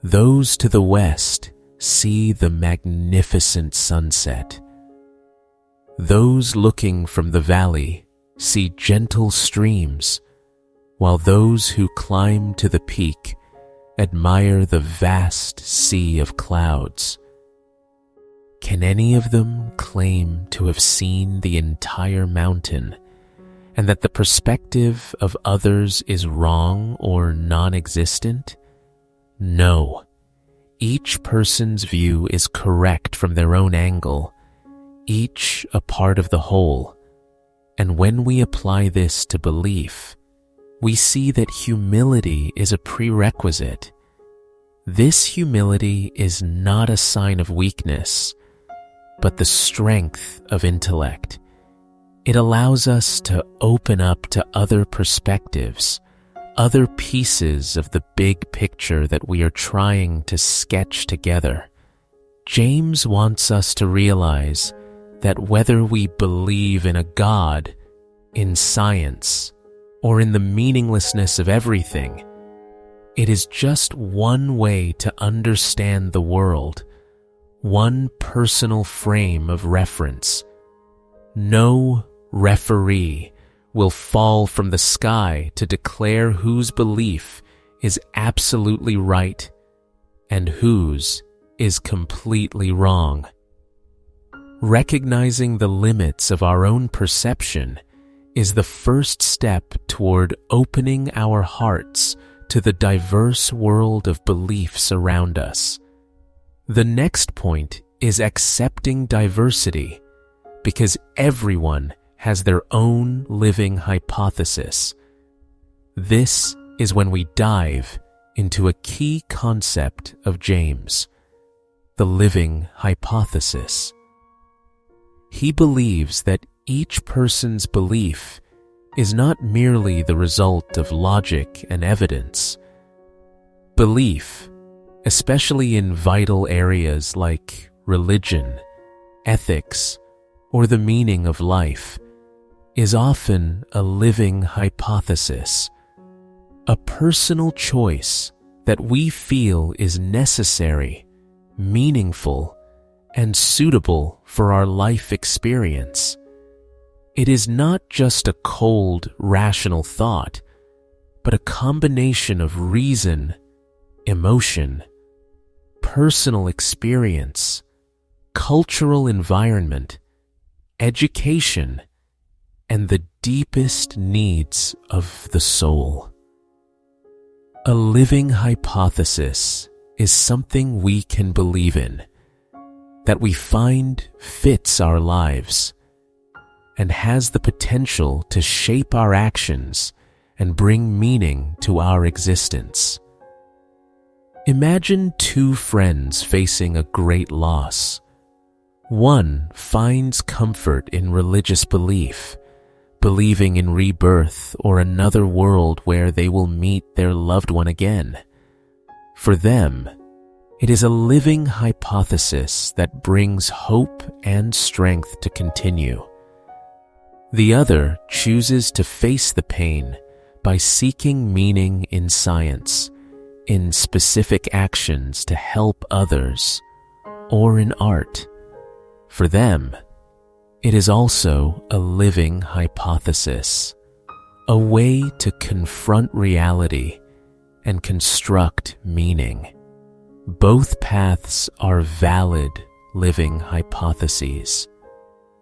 Those to the west see the magnificent sunset. Those looking from the valley see gentle streams, while those who climb to the peak admire the vast sea of clouds. Can any of them claim to have seen the entire mountain, and that the perspective of others is wrong or non-existent? No. Each person's view is correct from their own angle, each a part of the whole. And when we apply this to belief, we see that humility is a prerequisite. This humility is not a sign of weakness, but the strength of intellect. It allows us to open up to other perspectives, other pieces of the big picture that we are trying to sketch together. James wants us to realize that whether we believe in a God, in science, or in the meaninglessness of everything, it is just one way to understand the world, one personal frame of reference. No referee will fall from the sky to declare whose belief is absolutely right and whose is completely wrong. Recognizing the limits of our own perception is the first step toward opening our hearts to the diverse world of beliefs around us. The next point is accepting diversity, because everyone has their own living hypothesis. This is when we dive into a key concept of James, the living hypothesis. He believes that each person's belief is not merely the result of logic and evidence. Belief, especially in vital areas like religion, ethics, or the meaning of life, is often a living hypothesis, a personal choice that we feel is necessary, meaningful, and suitable for our life experience. It is not just a cold, rational thought, but a combination of reason, emotion, personal experience, cultural environment, education, and the deepest needs of the soul. A living hypothesis is something we can believe in, that we find fits our lives, and has the potential to shape our actions and bring meaning to our existence. Imagine two friends facing a great loss. One finds comfort in religious belief, believing in rebirth or another world where they will meet their loved one again. For them, it is a living hypothesis that brings hope and strength to continue. The other chooses to face the pain by seeking meaning in science, in specific actions to help others, or in art. For them, it is also a living hypothesis, a way to confront reality and construct meaning. Both paths are valid living hypotheses.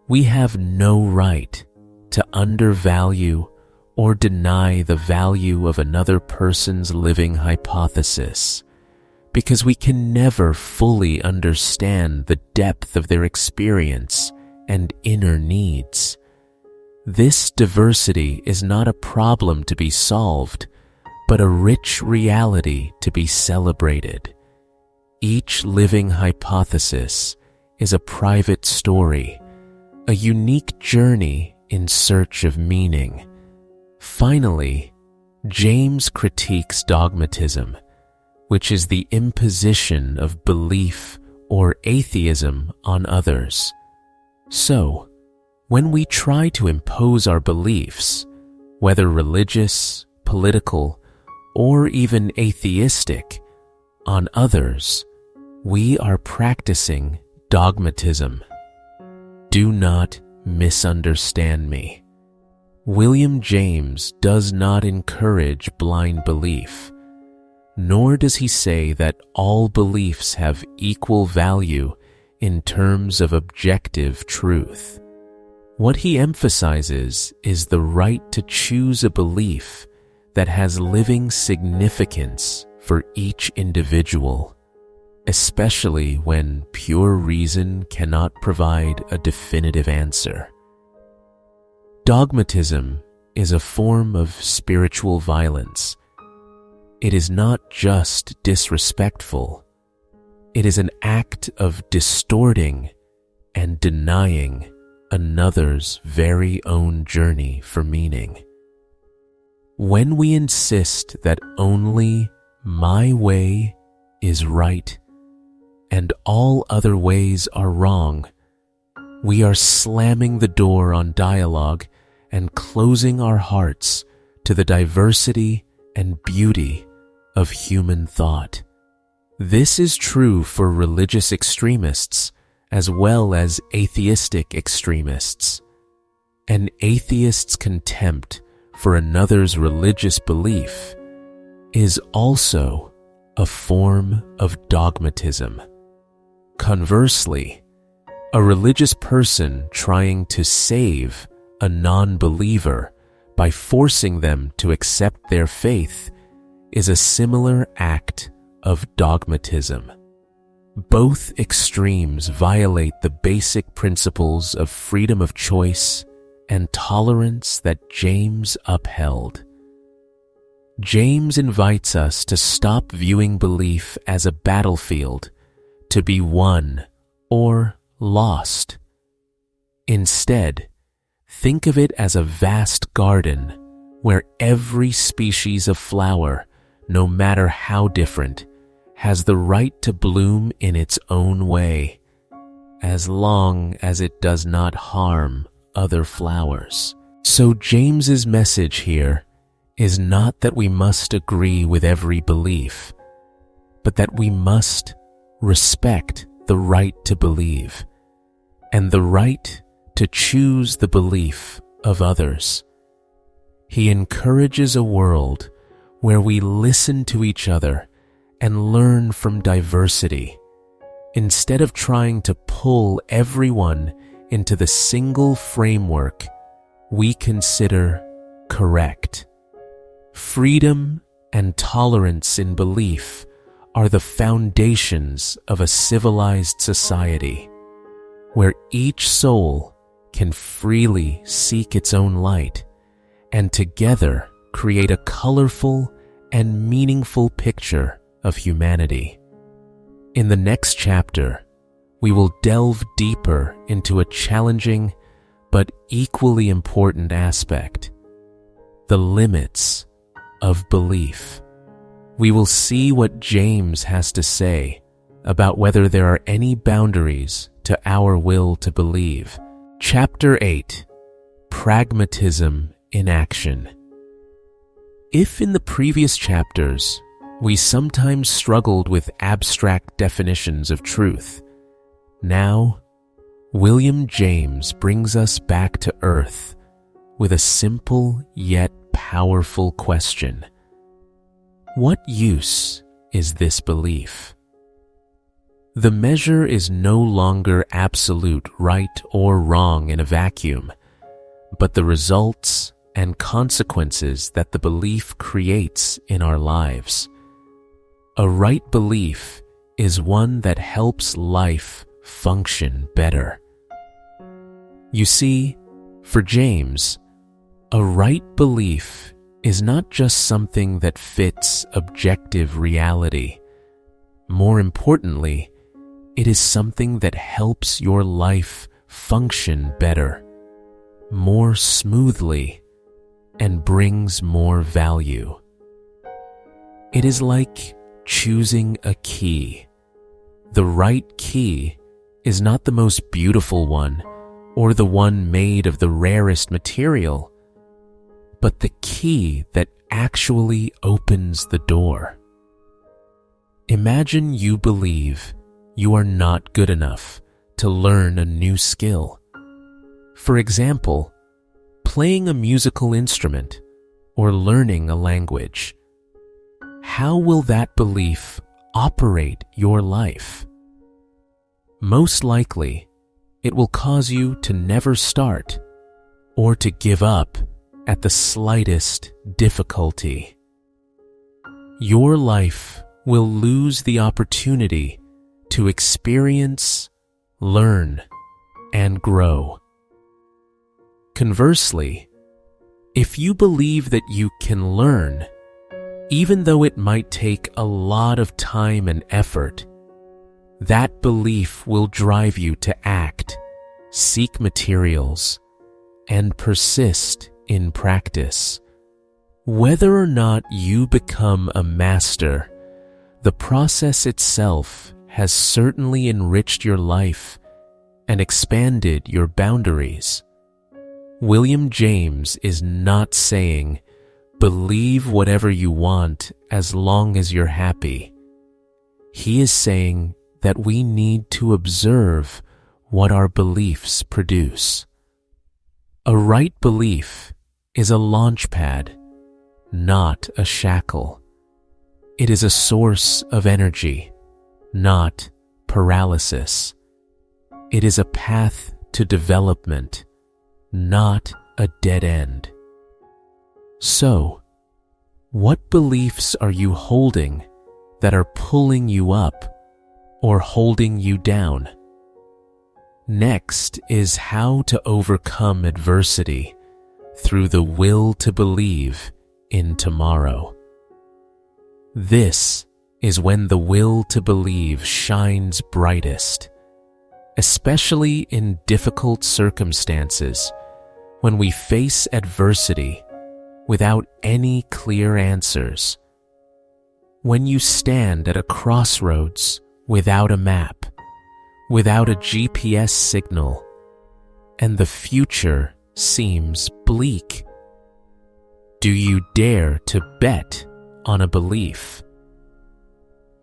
We have no right to undervalue or deny the value of another person's living hypothesis, because we can never fully understand the depth of their experience and inner needs. This diversity is not a problem to be solved, but a rich reality to be celebrated. Each living hypothesis is a private story, a unique journey in search of meaning. Finally, James critiques dogmatism, which is the imposition of belief or atheism on others. So, when we try to impose our beliefs, whether religious, political, or even atheistic, on others, we are practicing dogmatism. Do not misunderstand me. William James does not encourage blind belief, nor does he say that all beliefs have equal value in terms of objective truth. What he emphasizes is the right to choose a belief that has living significance for each individual, especially when pure reason cannot provide a definitive answer. Dogmatism is a form of spiritual violence. It is not just disrespectful. It is an act of distorting and denying another's very own journey for meaning. When we insist that only my way is right and all other ways are wrong, we are slamming the door on dialogue and closing our hearts to the diversity and beauty of human thought. This is true for religious extremists as well as atheistic extremists. An atheist's contempt for another's religious belief is also a form of dogmatism. Conversely, a religious person trying to save a non-believer by forcing them to accept their faith is a similar act of dogmatism. Both extremes violate the basic principles of freedom of choice and tolerance that James upheld. James invites us to stop viewing belief as a battlefield to be won or lost. Instead, think of it as a vast garden where every species of flower, no matter how different, has the right to bloom in its own way, as long as it does not harm other flowers. So James's message here is not that we must agree with every belief, but that we must respect the right to believe and the right to choose the belief of others. He encourages a world where we listen to each other and learn from diversity, instead of trying to pull everyone into the single framework we consider correct. Freedom and tolerance in belief are the foundations of a civilized society, where each soul can freely seek its own light, and together create a colorful and meaningful picture of humanity. In the next chapter, we will delve deeper into a challenging but equally important aspect: the limits of belief. We will see what James has to say about whether there are any boundaries to our will to believe. Chapter 8: Pragmatism in Action. If in the previous chapters we sometimes struggled with abstract definitions of truth, now William James brings us back to earth with a simple yet powerful question: what use is this belief? The measure is no longer absolute right or wrong in a vacuum, but the results and consequences that the belief creates in our lives. A right belief is one that helps life function better. You see, for James, a right belief is not just something that fits objective reality. More importantly, it is something that helps your life function better, more smoothly, and brings more value. It is like choosing a key. The right key is not the most beautiful one or the one made of the rarest material, but the key that actually opens the door. Imagine you believe you are not good enough to learn a new skill. For example, playing a musical instrument or learning a language. How will that belief operate your life? Most likely, it will cause you to never start or to give up at the slightest difficulty. Your life will lose the opportunity to experience, learn, and grow. Conversely, if you believe that you can learn, even though it might take a lot of time and effort, that belief will drive you to act, seek materials, and persist in practice. Whether or not you become a master, the process itself has certainly enriched your life and expanded your boundaries. William James is not saying, believe whatever you want as long as you're happy. He is saying that we need to observe what our beliefs produce. A right belief is a launch pad, not a shackle. It is a source of energy, not paralysis. It is a path to development, not a dead end. So, what beliefs are you holding that are pulling you up or holding you down? Next is how to overcome adversity through the will to believe in tomorrow. This is when the will to believe shines brightest, especially in difficult circumstances when we face adversity without any clear answers. When you stand at a crossroads without a map, without a GPS signal, and the future seems bleak, do you dare to bet on a belief?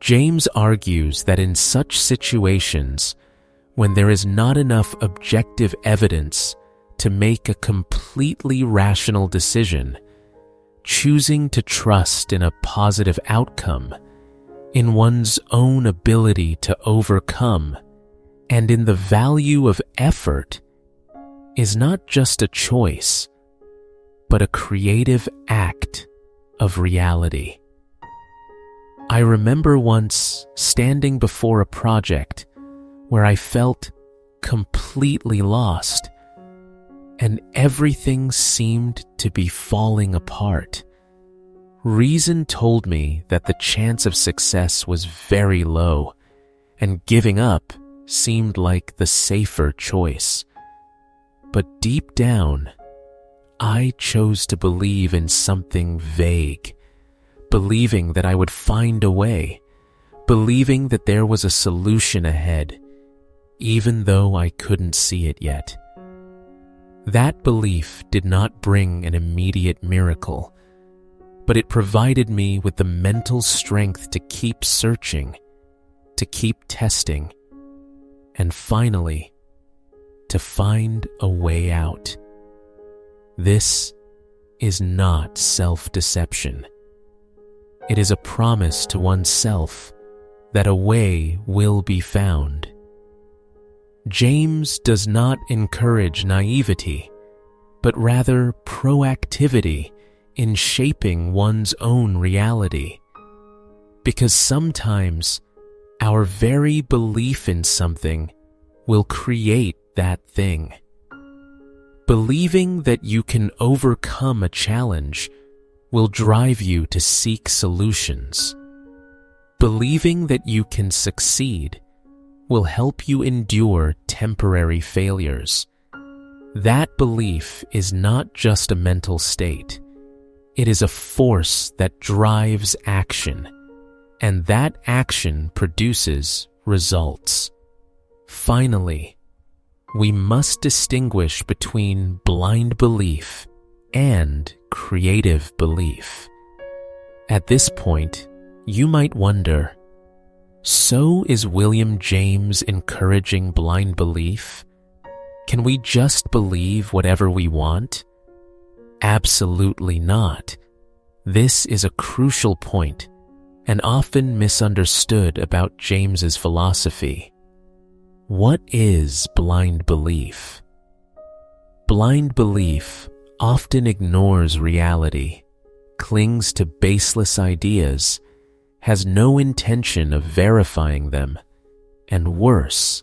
James argues that in such situations, when there is not enough objective evidence to make a completely rational decision, choosing to trust in a positive outcome, in one's own ability to overcome, and in the value of effort, is not just a choice, but a creative act of reality. I remember once standing before a project where I felt completely lost and everything seemed to be falling apart. Reason told me that the chance of success was very low, and giving up seemed like the safer choice. But deep down, I chose to believe in something vague, believing that I would find a way, believing that there was a solution ahead, even though I couldn't see it yet. That belief did not bring an immediate miracle, but it provided me with the mental strength to keep searching, to keep testing, and finally, to find a way out. This is not self-deception. It is a promise to oneself that a way will be found. James does not encourage naivety, but rather proactivity in shaping one's own reality. Because sometimes our very belief in something will create that thing. Believing that you can overcome a challenge will drive you to seek solutions. Believing that you can succeed will help you endure temporary failures. That belief is not just a mental state. It is a force that drives action, and that action produces results. Finally, we must distinguish between blind belief and creative belief. At this point, you might wonder, so is William James encouraging blind belief? Can we just believe whatever we want? Absolutely not. This is a crucial point and often misunderstood about James's philosophy. What is blind belief? Blind belief often ignores reality, clings to baseless ideas, has no intention of verifying them, and worse,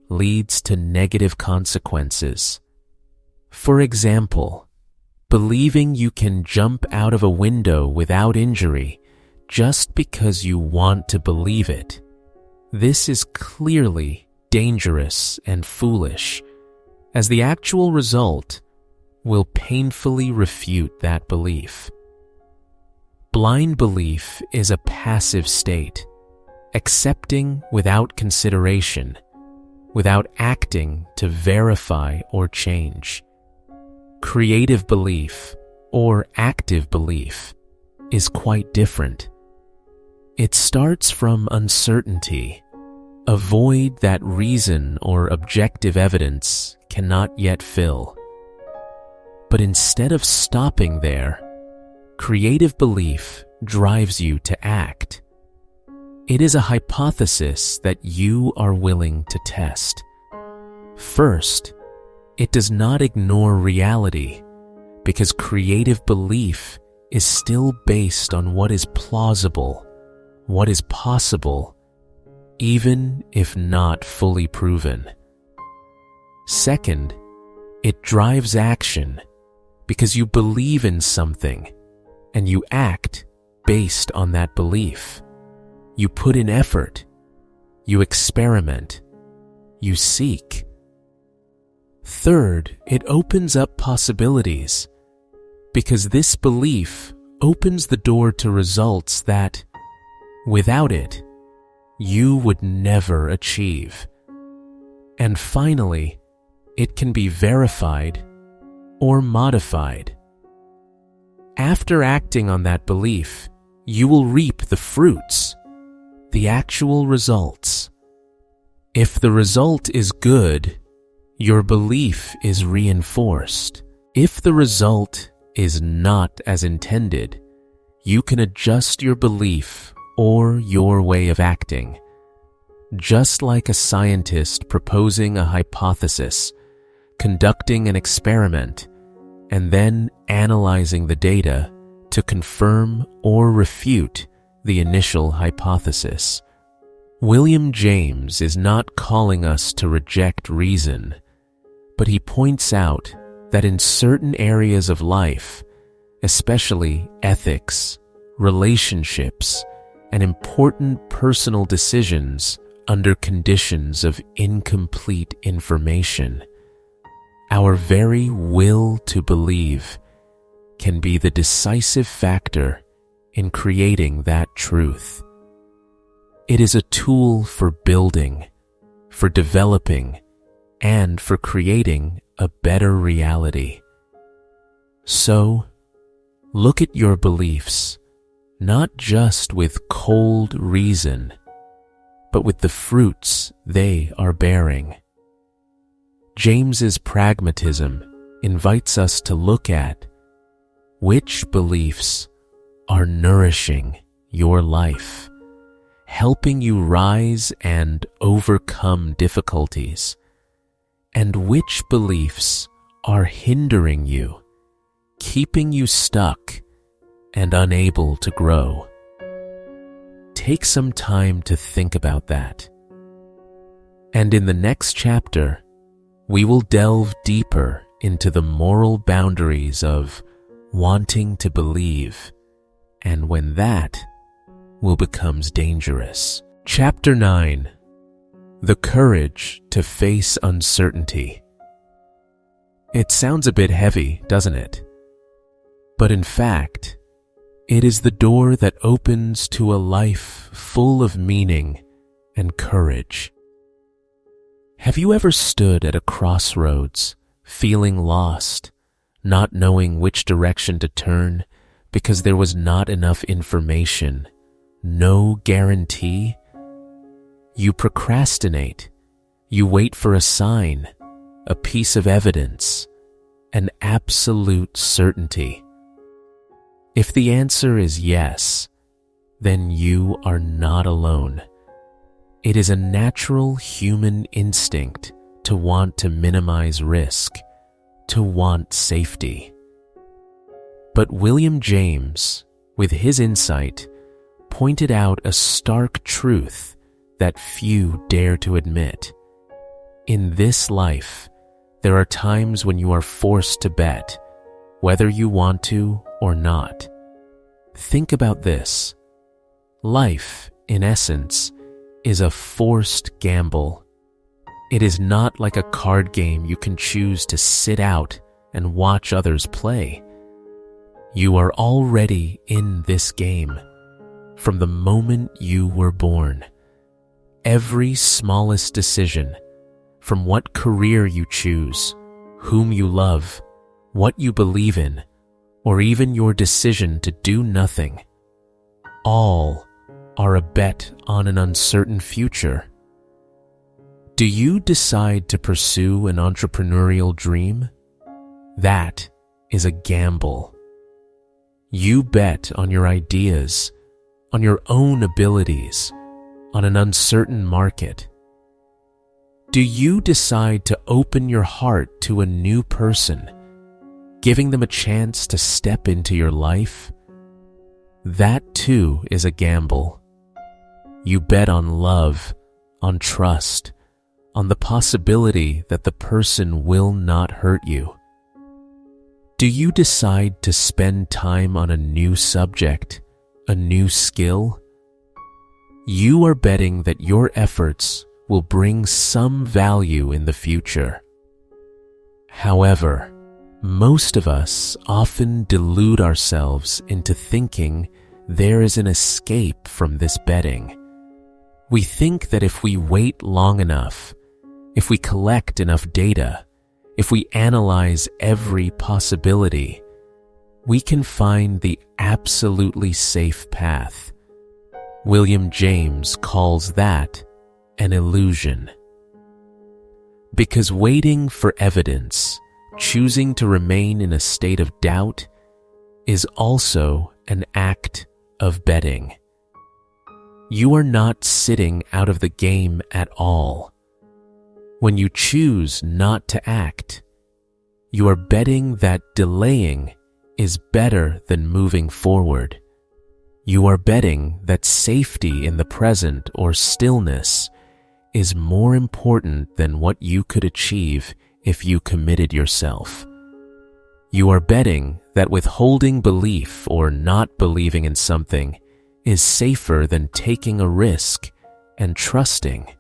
leads to negative consequences. For example, believing you can jump out of a window without injury just because you want to believe it. This is clearly dangerous and foolish, as the actual result will painfully refute that belief. Blind belief is a passive state, accepting without consideration, without acting to verify or change. Creative belief, or active belief, is quite different. It starts from uncertainty, a void that reason or objective evidence cannot yet fill. But instead of stopping there, creative belief drives you to act. It is a hypothesis that you are willing to test. First, it does not ignore reality, because creative belief is still based on what is plausible, what is possible, even if not fully proven. Second, it drives action because you believe in something and you act based on that belief. You put in effort, you experiment, you seek. Third, it opens up possibilities because this belief opens the door to results that, without it, you would never achieve. And finally, it can be verified or modified. After acting on that belief, you will reap the fruits, the actual results. If the result is good, your belief is reinforced. If the result is not as intended, you can adjust your belief or your way of acting. Just like a scientist proposing a hypothesis, conducting an experiment, and then analyzing the data to confirm or refute the initial hypothesis. William James is not calling us to reject reason, but he points out that in certain areas of life, especially ethics, relationships, and important personal decisions under conditions of incomplete information, our very will to believe can be the decisive factor in creating that truth. It is a tool for building, for developing, and for creating a better reality. So, look at your beliefs, not just with cold reason, but with the fruits they are bearing. James's Pragmatism invites us to look at which beliefs are nourishing your life, helping you rise and overcome difficulties, and which beliefs are hindering you, keeping you stuck and unable to grow. Take some time to think about that. And in the next chapter, we will delve deeper into the moral boundaries of wanting to believe, and when that will become dangerous. Chapter 9. The Courage to Face Uncertainty. It sounds a bit heavy, doesn't it? But in fact, it is the door that opens to a life full of meaning and courage. Have you ever stood at a crossroads, feeling lost, not knowing which direction to turn because there was not enough information, no guarantee? You procrastinate. You wait for a sign, a piece of evidence, an absolute certainty. If the answer is yes, then you are not alone. It is a natural human instinct to want to minimize risk, to want safety. But William James, with his insight, pointed out a stark truth that few dare to admit. In this life, there are times when you are forced to bet, whether you want to or not. Think about this. Life, in essence, is a forced gamble. It is not like a card game you can choose to sit out and watch others play. You are already in this game from the moment you were born. Every smallest decision, from what career you choose, whom you love, what you believe in, or even your decision to do nothing, all are a bet on an uncertain future. Do you decide to pursue an entrepreneurial dream? That is a gamble. You bet on your ideas, on your own abilities, on an uncertain market. Do you decide to open your heart to a new person, giving them a chance to step into your life? That too is a gamble. You bet on love, on trust, on the possibility that the person will not hurt you. Do you decide to spend time on a new subject, a new skill? You are betting that your efforts will bring some value in the future. However, most of us often delude ourselves into thinking there is an escape from this betting. We think that if we wait long enough, if we collect enough data, if we analyze every possibility, we can find the absolutely safe path. William James calls that an illusion. Because waiting for evidence, choosing to remain in a state of doubt, is also an act of betting. You are not sitting out of the game at all. When you choose not to act, you are betting that delaying is better than moving forward. You are betting that safety in the present or stillness is more important than what you could achieve if you committed yourself. You are betting that withholding belief or not believing in something is safer than taking a risk and trusting.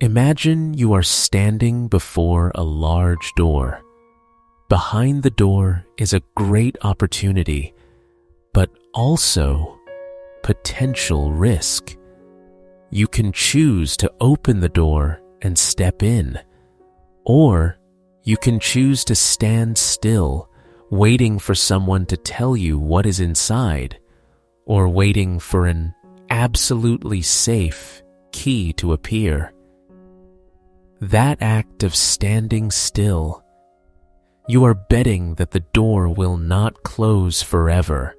Imagine you are standing before a large door. Behind the door is a great opportunity, but also potential risk. You can choose to open the door and step in, or you can choose to stand still, waiting for someone to tell you what is inside, or waiting for an absolutely safe key to appear. That act of standing still, you are betting that the door will not close forever,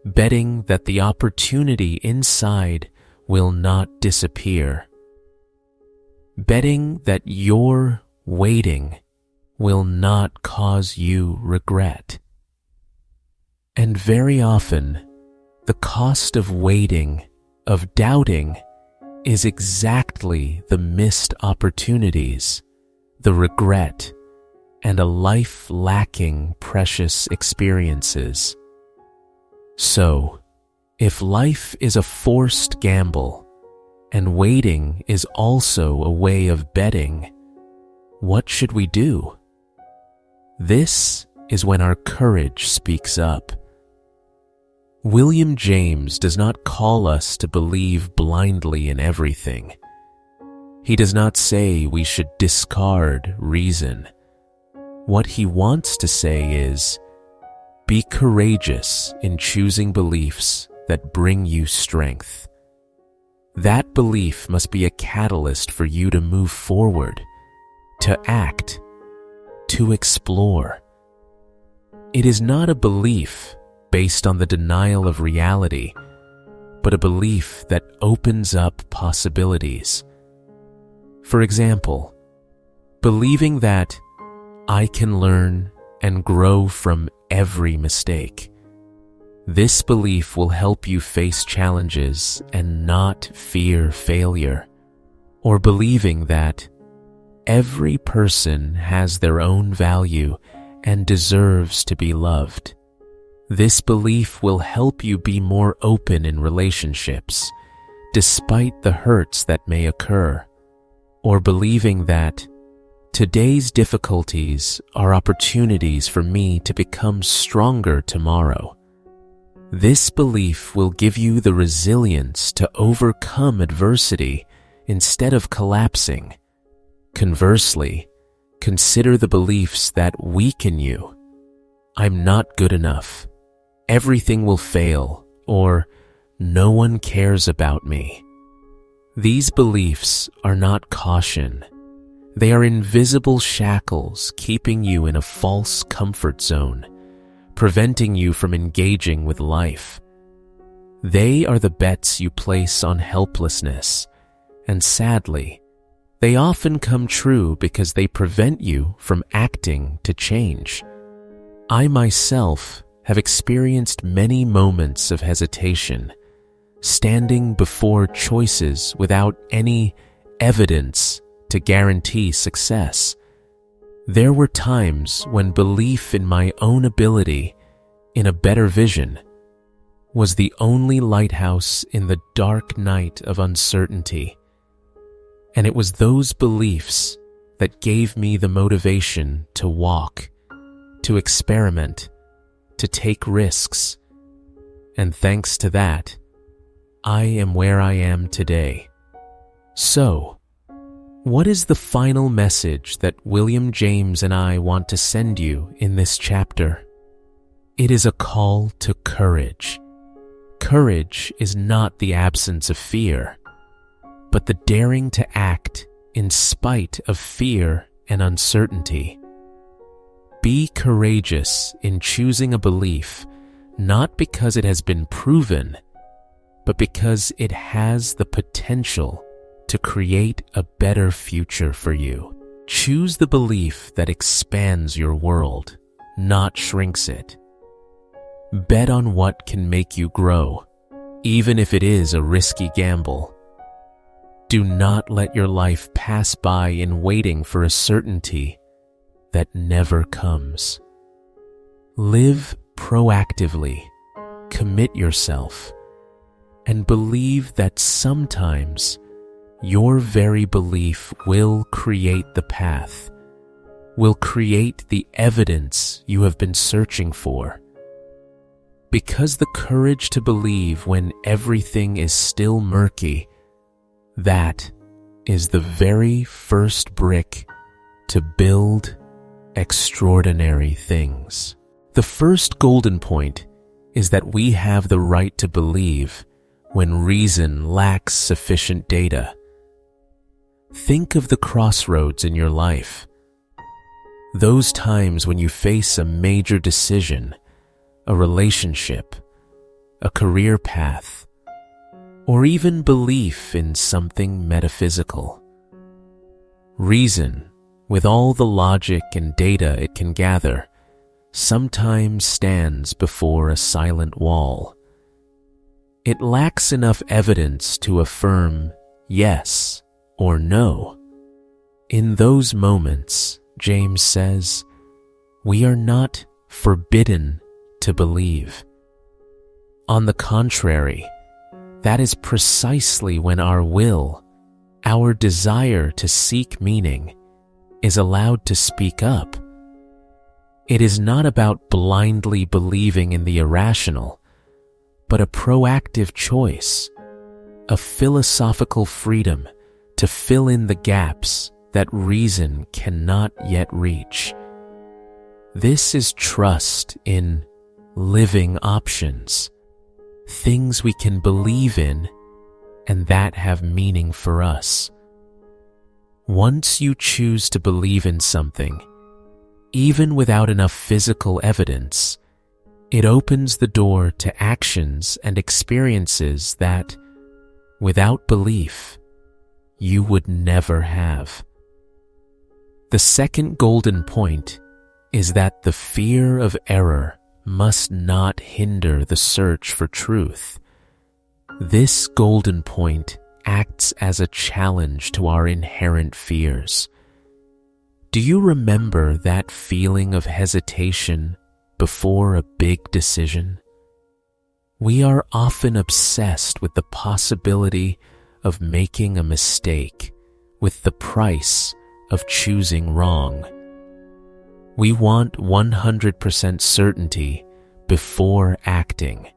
betting that the opportunity inside will not disappear, betting that your waiting will not cause you regret. And very often, the cost of waiting, of doubting, is exactly the missed opportunities, the regret, and a life lacking precious experiences. So, if life is a forced gamble, and waiting is also a way of betting, what should we do? This is when our courage speaks up. William James does not call us to believe blindly in everything. He does not say we should discard reason. What he wants to say is, be courageous in choosing beliefs that bring you strength. That belief must be a catalyst for you to move forward, to act, to explore. It is not a belief based on the denial of reality, but a belief that opens up possibilities. For example, believing that I can learn and grow from every mistake. This belief will help you face challenges and not fear failure. Or believing that every person has their own value and deserves to be loved. This belief will help you be more open in relationships, despite the hurts that may occur. Or believing that today's difficulties are opportunities for me to become stronger tomorrow. This belief will give you the resilience to overcome adversity instead of collapsing. Conversely, consider the beliefs that weaken you. I'm not good enough. Everything will fail, or no one cares about me. These beliefs are not caution. They are invisible shackles keeping you in a false comfort zone, preventing you from engaging with life. They are the bets you place on helplessness, and sadly, they often come true because they prevent you from acting to change. I myself have experienced many moments of hesitation, standing before choices without any evidence to guarantee success. There were times when belief in my own ability, in a better vision, was the only lighthouse in the dark night of uncertainty. And it was those beliefs that gave me the motivation to walk, to experiment, to take risks. And thanks to that, I am where I am today. So, what is the final message that William James and I want to send you in this chapter? It is a call to courage. Courage is not the absence of fear, but the daring to act in spite of fear and uncertainty. Be courageous in choosing a belief, not because it has been proven, but because it has the potential to create a better future for you. Choose the belief that expands your world, not shrinks it. Bet on what can make you grow, even if it is a risky gamble. Do not let your life pass by in waiting for a certainty that never comes. Live proactively, commit yourself, and believe that sometimes your very belief will create the path, will create the evidence you have been searching for. Because the courage to believe when everything is still murky, that is the very first brick to build extraordinary things. The first golden point is that we have the right to believe when reason lacks sufficient data. Think of the crossroads in your life. Those times when you face a major decision, a relationship, a career path, or even belief in something metaphysical. Reason, with all the logic and data it can gather, sometimes stands before a silent wall. It lacks enough evidence to affirm yes or no. In those moments, James says, we are not forbidden to believe. On the contrary, that is precisely when our will, our desire to seek meaning, is allowed to speak up. It is not about blindly believing in the irrational, but a proactive choice, a philosophical freedom to fill in the gaps that reason cannot yet reach. This is trust in living options, things we can believe in and that have meaning for us. Once you choose to believe in something, even without enough physical evidence, it opens the door to actions and experiences that, without belief, you would never have. The second golden point is that the fear of error must not hinder the search for truth. This golden point acts as a challenge to our inherent fears. Do you remember that feeling of hesitation before a big decision? We are often obsessed with the possibility of making a mistake, with the price of choosing wrong. We want 100% certainty before acting,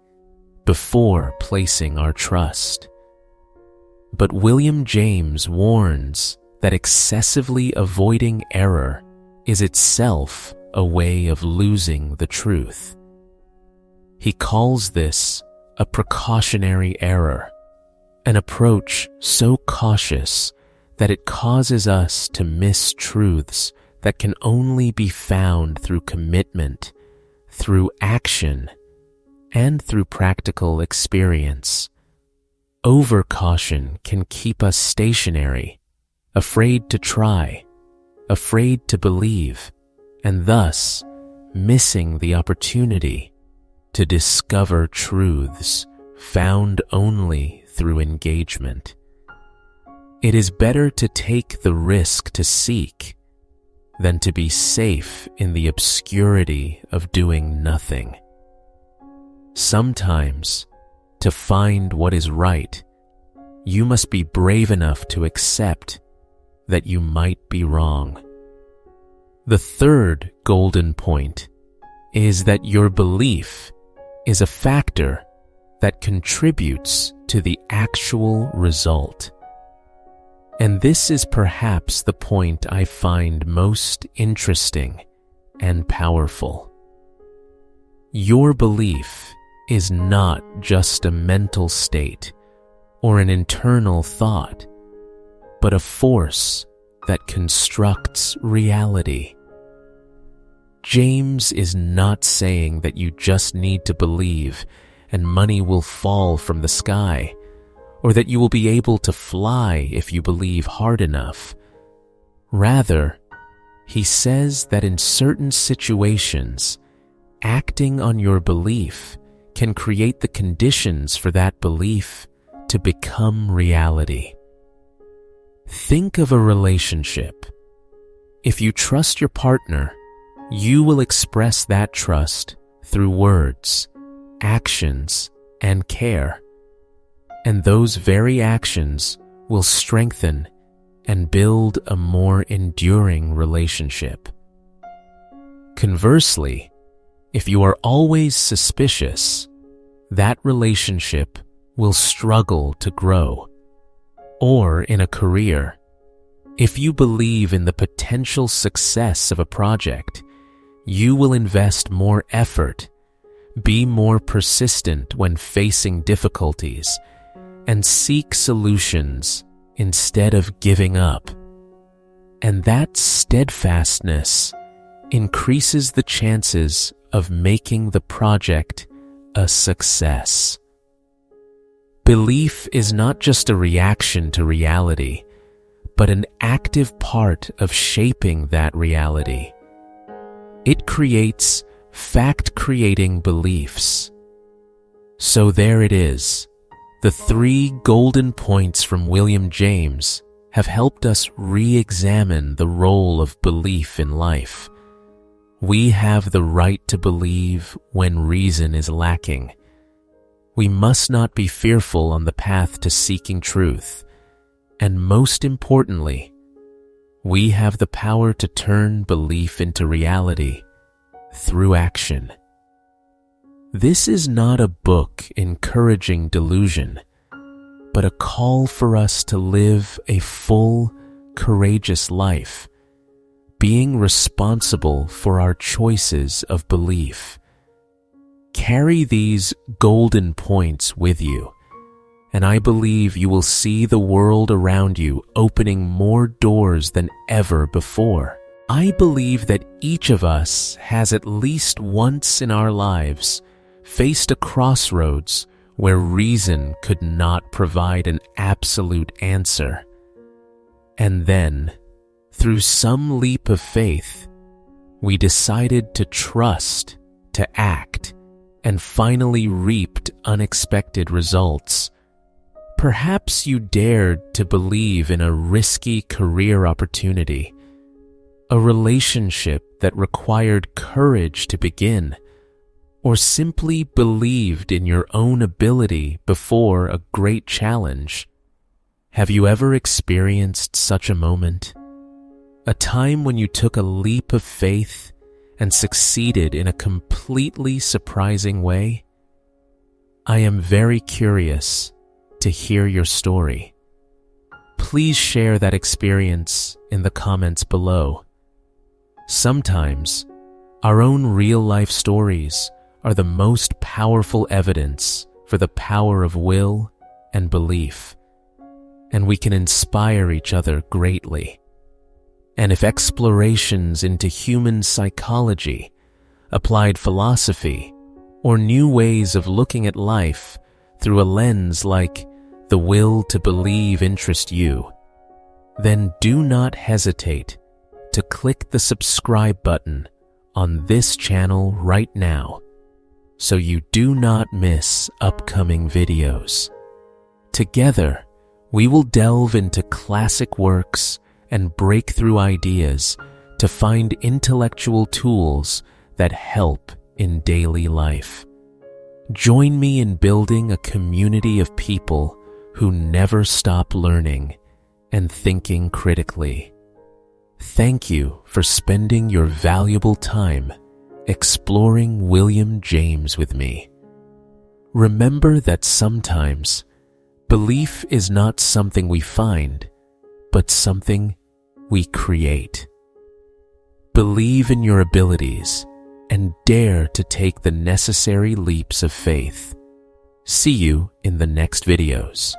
before placing our trust. But William James warns that excessively avoiding error is itself a way of losing the truth. He calls this a precautionary error, an approach so cautious that it causes us to miss truths that can only be found through commitment, through action, and through practical experience. Overcaution can keep us stationary, afraid to try, afraid to believe, and thus missing the opportunity to discover truths found only through engagement. It is better to take the risk to seek than to be safe in the obscurity of doing nothing. Sometimes, to find what is right, you must be brave enough to accept that you might be wrong. The third golden point is that your belief is a factor that contributes to the actual result. And this is perhaps the point I find most interesting and powerful. Your belief is not just a mental state or an internal thought, but a force that constructs reality. James is not saying that you just need to believe and money will fall from the sky, or that you will be able to fly if you believe hard enough. Rather, he says that in certain situations, acting on your belief can create the conditions for that belief to become reality. Think of a relationship. If you trust your partner, you will express that trust through words, actions, and care. And those very actions will strengthen and build a more enduring relationship. Conversely, if you are always suspicious, that relationship will struggle to grow. Or in a career, if you believe in the potential success of a project, you will invest more effort, be more persistent when facing difficulties, and seek solutions instead of giving up. And that steadfastness increases the chances of making the project a success. Belief is not just a reaction to reality, but an active part of shaping that reality. It creates fact-creating beliefs. So there it is. The 3 golden points from William James have helped us re-examine the role of belief in life. We have the right to believe when reason is lacking. We must not be fearful on the path to seeking truth. And most importantly, we have the power to turn belief into reality through action. This is not a book encouraging delusion, but a call for us to live a full, courageous life, being responsible for our choices of belief. Carry these golden points with you, and I believe you will see the world around you opening more doors than ever before. I believe that each of us has at least once in our lives faced a crossroads where reason could not provide an absolute answer. And then, through some leap of faith, we decided to trust, to act, and finally reaped unexpected results. Perhaps you dared to believe in a risky career opportunity, a relationship that required courage to begin, or simply believed in your own ability before a great challenge. Have you ever experienced such a moment? A time when you took a leap of faith and succeeded in a completely surprising way? I am very curious to hear your story. Please share that experience in the comments below. Sometimes, our own real-life stories are the most powerful evidence for the power of will and belief, and we can inspire each other greatly. And if explorations into human psychology, applied philosophy, or new ways of looking at life through a lens like the will to believe interest you, then do not hesitate to click the subscribe button on this channel right now so you do not miss upcoming videos. Together, we will delve into classic works and breakthrough ideas to find intellectual tools that help in daily life. Join me in building a community of people who never stop learning and thinking critically. Thank you for spending your valuable time exploring William James with me. Remember that sometimes belief is not something we find, but something we create. Believe in your abilities and dare to take the necessary leaps of faith. See you in the next videos.